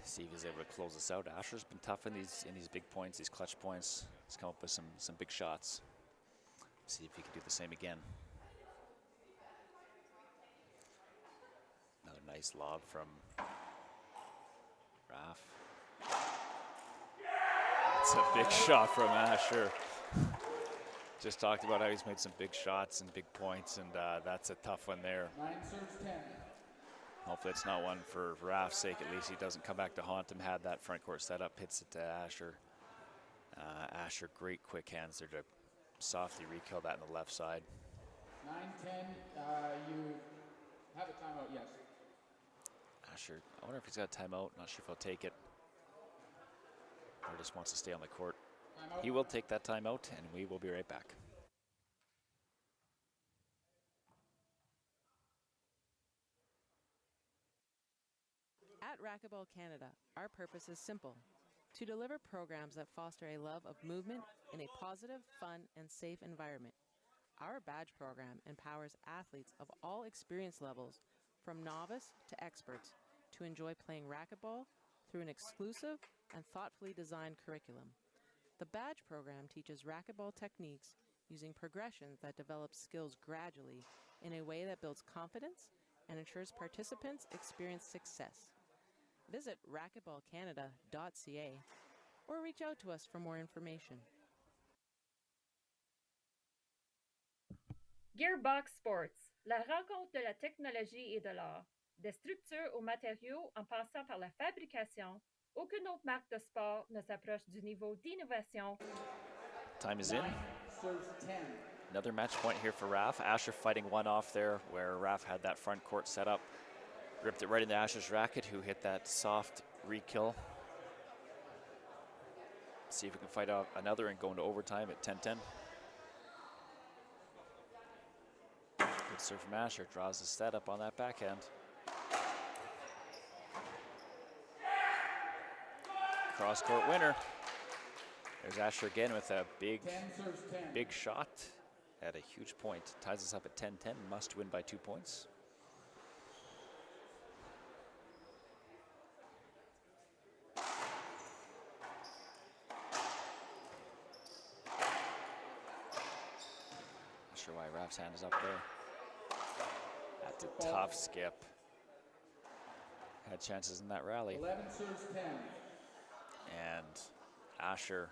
See if he's able to close this out. Asher's been tough in these big points, these clutch points. He's come up with some big shots. See if he can do the same again. Another nice lob from Raph. It's a big shot from Asher. Just talked about how he's made some big shots and big points, and that's a tough one there. 9 serves 10. Hopefully it's not one for Raph's sake. At least he doesn't come back to haunt him. Had that front court set up, hits it to Asher. Asher, great quick hands there to softly re-kill that on the left side. 9-10, you have a timeout, yes. Asher, I wonder if he's got a timeout. Not sure if he'll take it. Or just wants to stay on the court. Timeout. He will take that timeout, and we will be right back. At Racquetball Canada, our purpose is simple: to deliver programs that foster a love of movement in a positive, fun, and safe environment. Our badge program empowers athletes of all experience levels, from novice to experts, to enjoy playing racquetball through an exclusive and thoughtfully designed curriculum. The badge program teaches racquetball techniques using progressions that develop skills gradually in a way that builds confidence and ensures participants experience success. Visit racquetballcanada.ca or reach out to us for more information. Gearbox Sports, la rencontre de la technologie et de l'art. Des structures aux matériaux en passant par la fabrication, aucune autre marque de sport ne s'approche du niveau d'innovation. Time is in. 9 serves 10. Another match point here for Raph. Asher fighting one off there where Raph had that front court set up. Ripped it right into Asher's racket, who hit that soft re-kill. See if we can fight out another and go into overtime at 10-10. Good serve from Asher. Draws the set up on that backhand. Cross-court winner. There's Asher again with a 10 serves 10. big shot at a huge point. Ties us up at 10-10. Must win by 2 points. Not sure why Raph's hand is up there. That's a tough skip. Had chances in that rally. 11 serves 10. And Asher,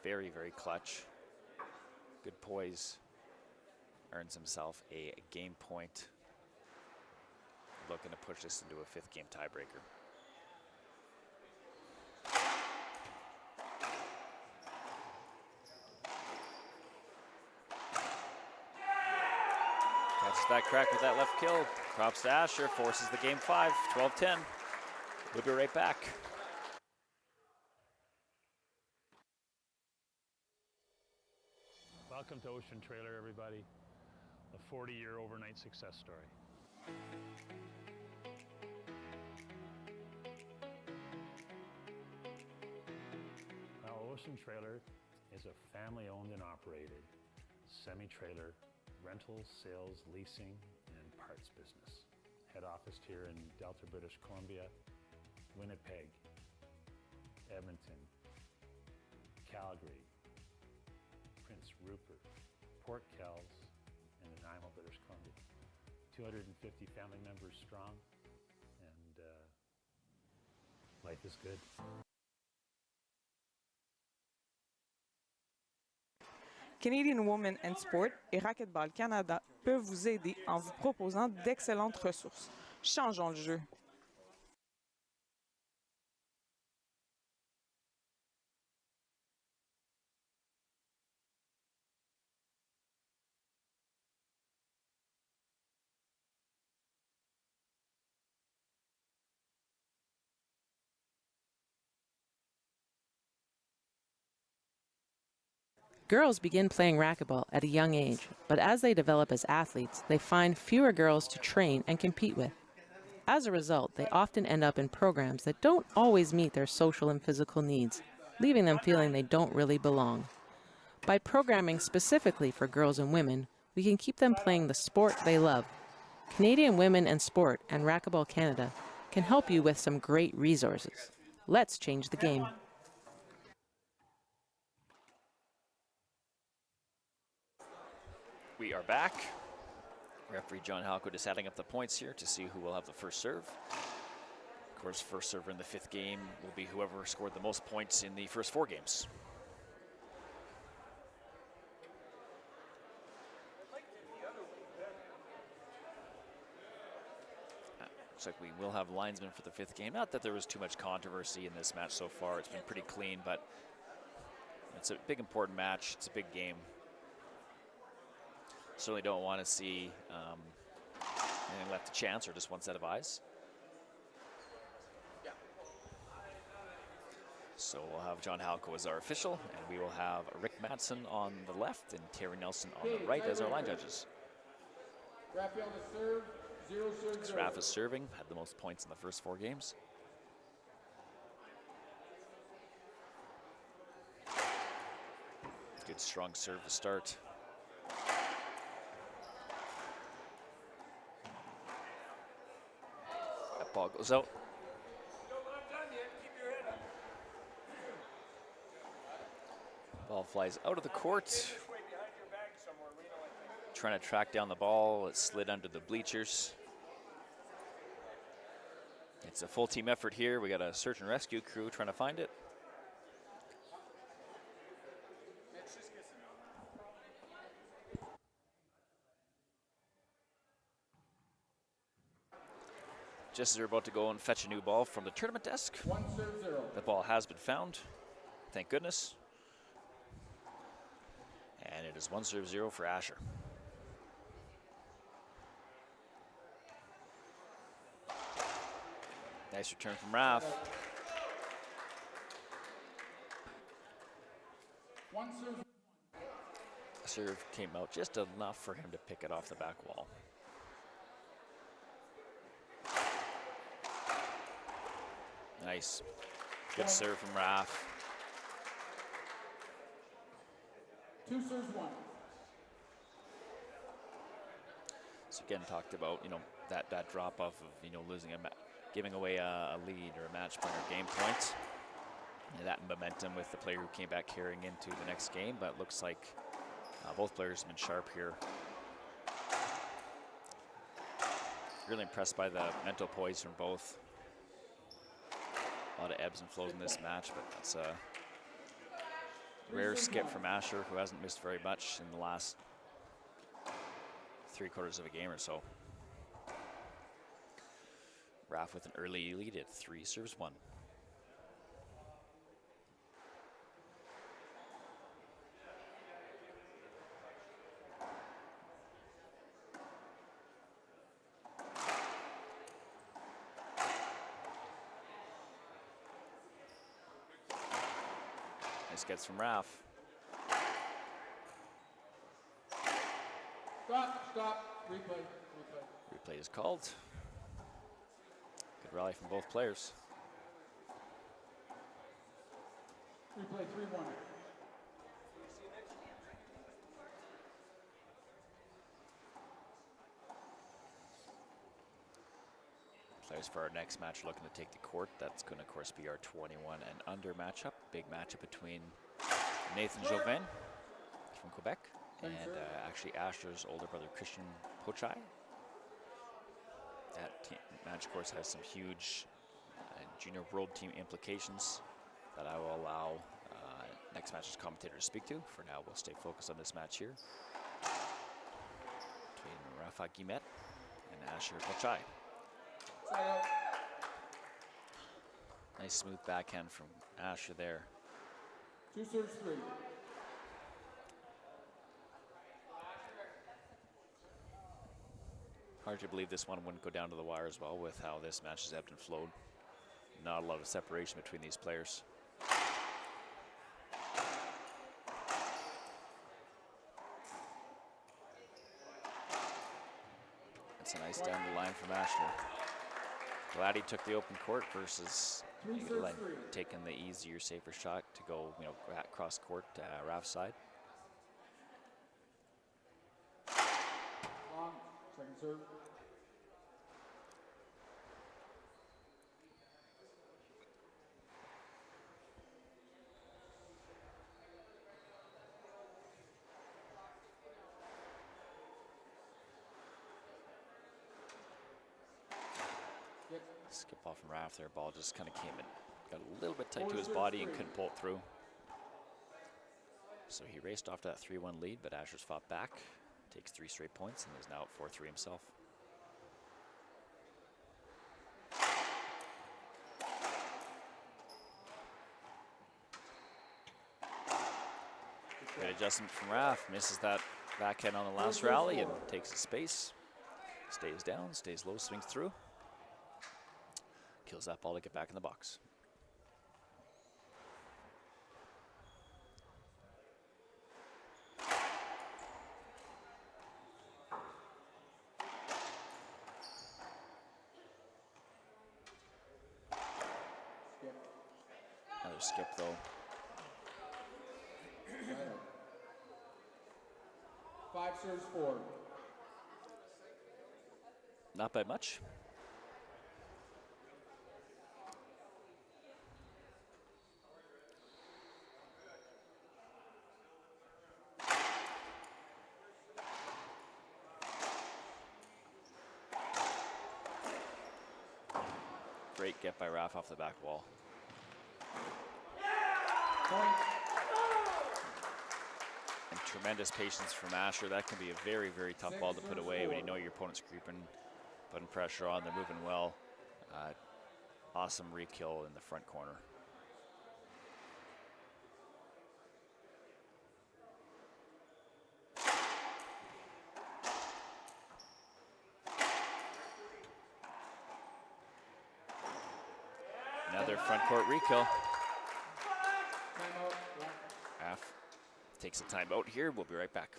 very, very clutch. Good poise. Earns himself a game point. Looking to push this into a 5th game tiebreaker. Catches that crack with that left kill. Props to Asher, forces the game 5, 12-10. We'll be right back. Welcome to Ocean Trailer, everybody. A 40-year overnight success story. Now, Ocean Trailer is a family-owned and operated semi-trailer rental, sales, leasing, and parts business. Head office here in Delta, British Columbia, Winnipeg, Edmonton, Calgary, Prince Rupert, Port Kells, and Nanaimo, British Columbia. 250 family members strong, and life is good. Canadian Women in Sport et Racquetball Canada peuvent vous aider en vous proposant d'excellentes ressources. Changeons le jeu. Girls begin playing racquetball at a young age, but as they develop as athletes, they find fewer girls to train and compete with. As a result, they often end up in programs that don't always meet their social and physical needs, leaving them feeling they don't really belong. By programming specifically for girls and women, we can keep them playing the sport they love. Canadian Women in Sport and Racquetball Canada can help you with some great resources. Let's change the game. We are back. Referee John Halco just adding up the points here to see who will have the first serve. Of course, first server in the 5th game will be whoever scored the most points in the first 4 games. Looks like we will have linesmen for the 5th game. Not that there was too much controversy in this match so far. It's been pretty clean, but it's a big important match. It's a big game. Certainly don't want to see anything left to chance or just one set of eyes. So we'll have John Halco as our official, and we will have Rick Madsen on the left and Terry Nelson on the right as our line judges. Raphael to serve, 0 serves. Raph is serving, had the most points in the first 4 games. Good strong serve to start. That ball goes out. Ball flies out of the court. Trying to track down the ball. It slid under the bleachers. It's a full team effort here. We got a search and rescue crew trying to find it. Just as they're about to go and fetch a new ball from the tournament desk. 1 serve 0. The ball has been found. Thank goodness. And it is 1 serve 0 for Asher. Nice return from Raph. 1 serve. Serve came out just enough for him to pick it off the back wall. Nice. Good serve from Raph. 2 serves 1. So again, talked about, that drop off of, losing giving away a lead or a match point or game point. And that momentum with the player who came back carrying into the next game, but it looks like both players have been sharp here. Really impressed by the mental poise from both. A lot of ebbs and flows in this match, but that's a rare skip from Asher, who hasn't missed very much in the last 3/4 of a game or so. Raph with an early lead at 3 serves 1. Nice gets from Raph. Stop. Replay. Replay is called. Good rally from both players. Replay 3-1. Players for our next match looking to take the court. That's going to, of course, be our 21 and under matchup. Big matchup between Nathan Jouvin from Quebec and actually Asher's older brother, Christian Pocsai. That match, of course, has some huge junior world team implications that I will allow next match's commentator to speak to. For now, we'll stay focused on this match here between Raphael Guillemette and Asher Pocsai. Nice smooth backhand from Asher there. 2 serves 3. Hard to believe this one wouldn't go down to the wire as well with how this match has ebbed and flowed. Not a lot of separation between these players. That's a nice down the line from Asher. Glad he took the open court versus taking the easier, safer shot to go, cross court to Raf's side. Long. Second serve. Skip off from Raph there. Ball just kind of came in, got a little bit tight to his body and couldn't pull it through. So he raced off to that 3-1 lead, but Asher's fought back, takes 3 straight points, and is now at 4-3 himself. Great adjustment from Raph. Misses that backhand on the last rally and takes his space. Stays down, stays low, swings through. Kills that ball to get back in the box. Another skip though. Five serves 4. Not by much. Great get by Raph off the back wall. And tremendous patience from Asher. That can be a very, very tough ball to put away when you know your opponent's creeping, putting pressure on, they're moving well. Awesome re-kill in the front corner. Another front court re-kill. Raph takes a timeout here. We'll be right back.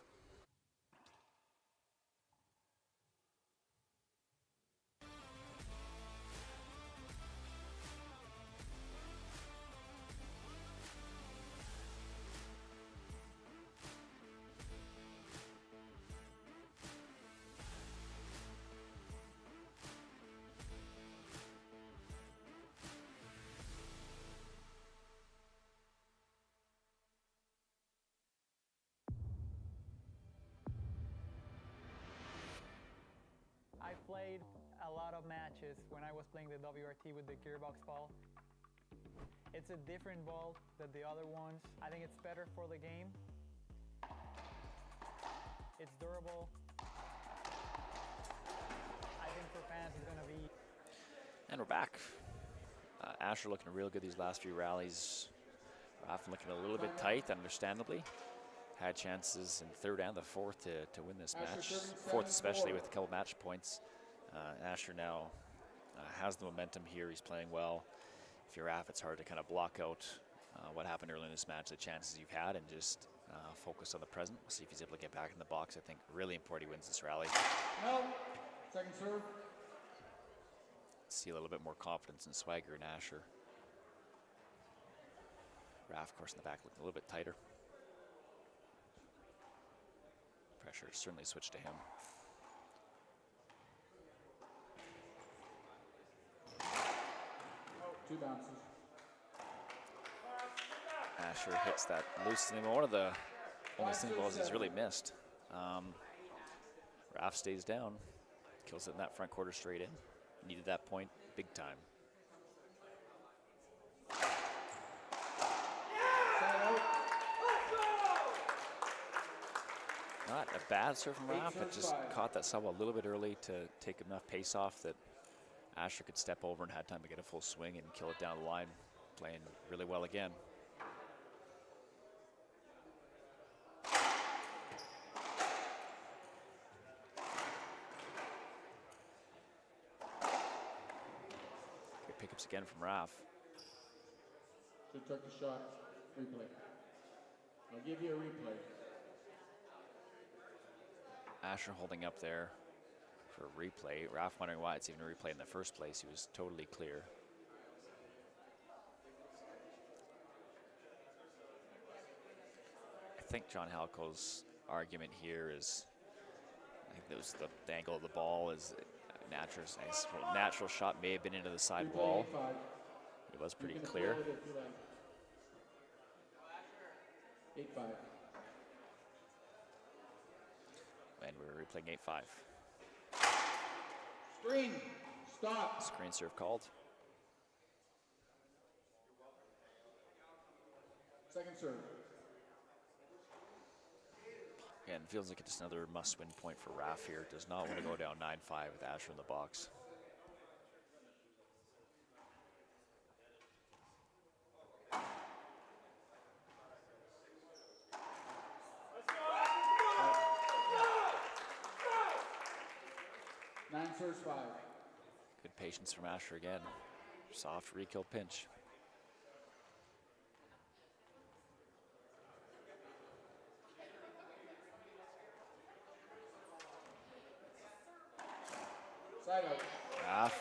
played a lot of matches when I was playing the WRT with the gearbox ball. It's a different ball than the other ones. I think it's better for the game. It's durable. I think for fans it's gonna be. And we're back. Asher looking real good these last few rallies. Often looking a little bit tight, understandably. Had chances in the third and the fourth to win this match. Fourth especially with a couple match points. Asher now has the momentum here. He's playing well. If you're Raph, it's hard to kind of block out what happened early in this match, the chances you've had, and just focus on the present. We'll see if he's able to get back in the box. I think really important he wins this rally. No. Second serve. See a little bit more confidence and swagger in Asher. Raph, of course, in the back looking a little bit tighter. Pressure certainly switched to him. Two bounces. Asher hits that loose thing. One of the only single balls he's really missed. Raph stays down, kills it in that front quarter straight in. Needed that point big time. Not a bad serve from Raph, but just caught that sub a little bit early to take enough pace off that Asher could step over and had time to get a full swing and kill it down the line. Playing really well again. Good pickups again from Raph. Should check the shot. Replay. I'll give you a replay. Asher holding up there for a replay. Raph wondering why it's even a replay in the first place. He was totally clear. I think John Halco's argument here is, I think it was the angle of the ball is natural shot may have been into the side wall. It was pretty clear. 8-5. And we're replaying 8-5. Screen. Stop. Screen serve called. Second serve. And feels like it's another must-win point for Raph here. Does not want to go down 9-5 with Asher in the box. Serves 5. Good patience from Asher again. Soft re-kill pinch. Side out. Raph.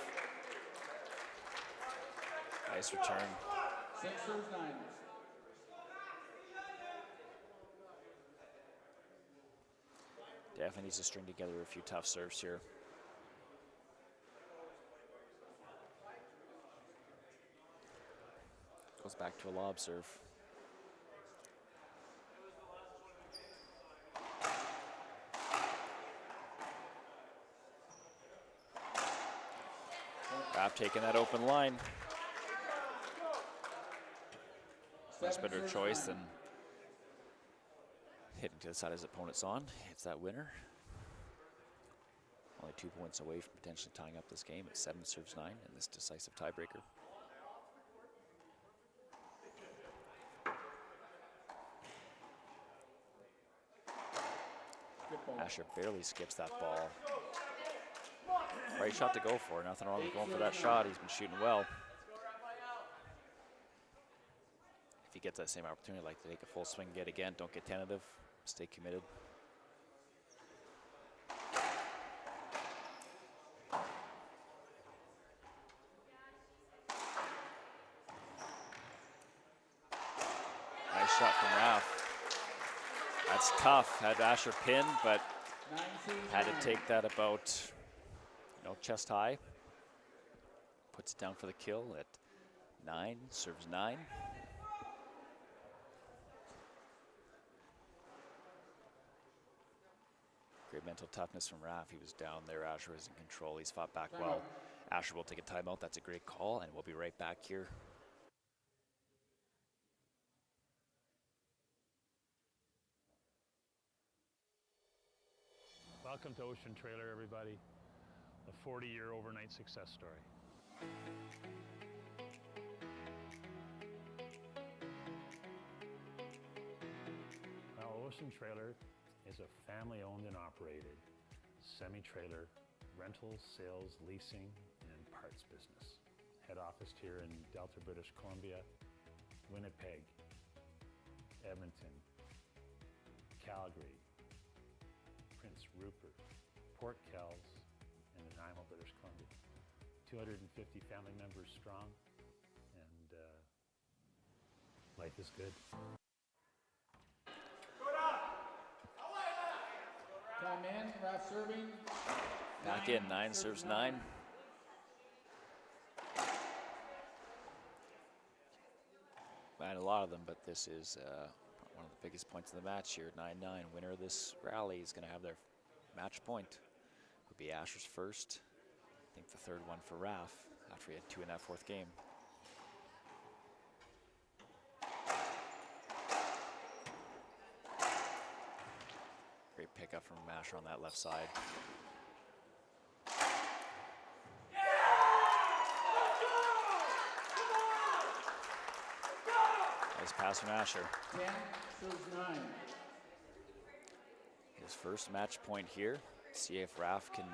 Nice return. 6 serves 9. Definitely needs to string together a few tough serves here. Goes back to a lob serve. Raph taking that open line. Much better choice than hitting to the side his opponent's on. Hits that winner. Only 2 points away from potentially tying up this game at 7 serves 9 in this decisive tiebreaker. Asher barely skips that ball. Right shot to go for. Nothing wrong with going for that shot. He's been shooting well. If he gets that same opportunity, like to take a full swing yet again, don't get tentative, stay committed. Nice shot from Raph. That's tough. Had Asher pinned, but had to take that about, chest high. Puts it down for the kill at 9, serves 9. Great mental mental toughness from Raph. He was down there. Asher was in control. He's fought back well. Asher will take a timeout. That's a great call, and we'll be right back here. Welcome to Ocean Trailer, everybody. A 40-year overnight success story. Well, Ocean Trailer is a family-owned and operated semi-trailer rental, sales, leasing, and parts business. Head office here in Delta, British Columbia, Winnipeg, Edmonton, Calgary, Prince Rupert, Port Kells, and Nanaimo, British Columbia. 250 family members strong, and life is good. Time in, Raph serving. Back in, 9 serves 9. And a lot of them, but this is one of the biggest points of the match here, 9-9. Winner of this rally is going to have their match point. It would be Asher's first. I think the third one for Raph after he had 2 in that fourth game. Great pickup from Asher on that left side. Nice pass from Asher. 10 serves 9. His first match point here. See if Raph can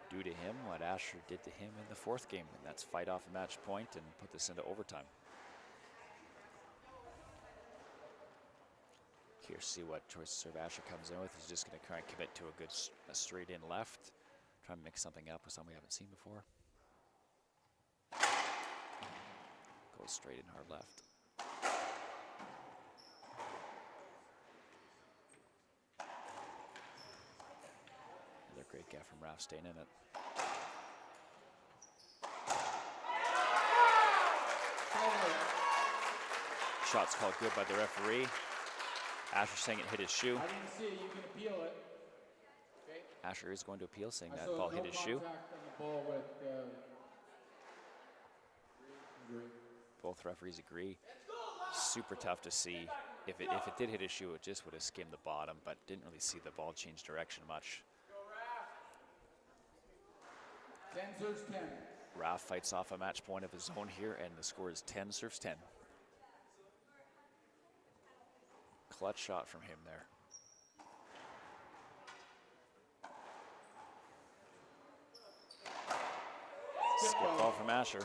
do to him what Asher did to him in the fourth game, and that's fight off a match point and put this into overtime. Here, see what choice of serve Asher comes in with. He's just going to try and commit to a good straight in left. Try and mix something up with something we haven't seen before. Goes straight in hard left. Another great get from Raph staying in it. Shot's called good by the referee. Asher saying it hit his shoe. I didn't see it, you can appeal it. Okay. Asher is going to appeal, saying I that saw ball no hit his shoe. contact on the ball with, agree. Both referees agree. Super tough to see. If it did hit his shoe, it just would have skimmed the bottom, but didn't really see the ball change direction much. 10 serves 10. Raph fights off a match point of his own here, and the score is 10 serves 10. Clutch shot from him there. Skip ball from Asher.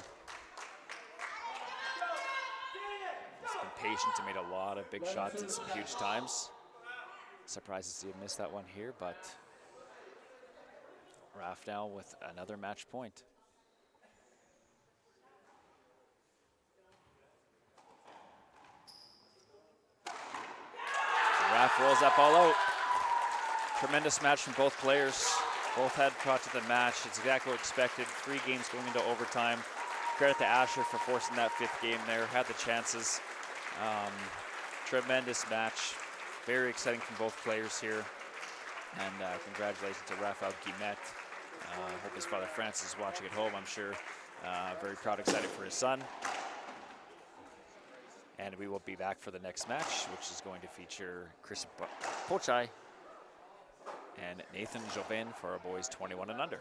He's been patient and made a lot of big shots at some huge times. Surprised to see him miss that one here, but Raph now with another match point. Raph rolls that ball out. Tremendous match from both players. Both had brought to the match. It's exactly what expected. 3 games going into overtime. Credit to Asher for forcing that 5th game there. Had the chances. Tremendous match. Very exciting from both players here. And congratulations to Raphael Guillemette. I hope his father Francis is watching at home, I'm sure. Very proud, excited for his son. And we will be back for the next match, which is going to feature Chris Pocsai and Nathan Jovin for our boys 21 and under.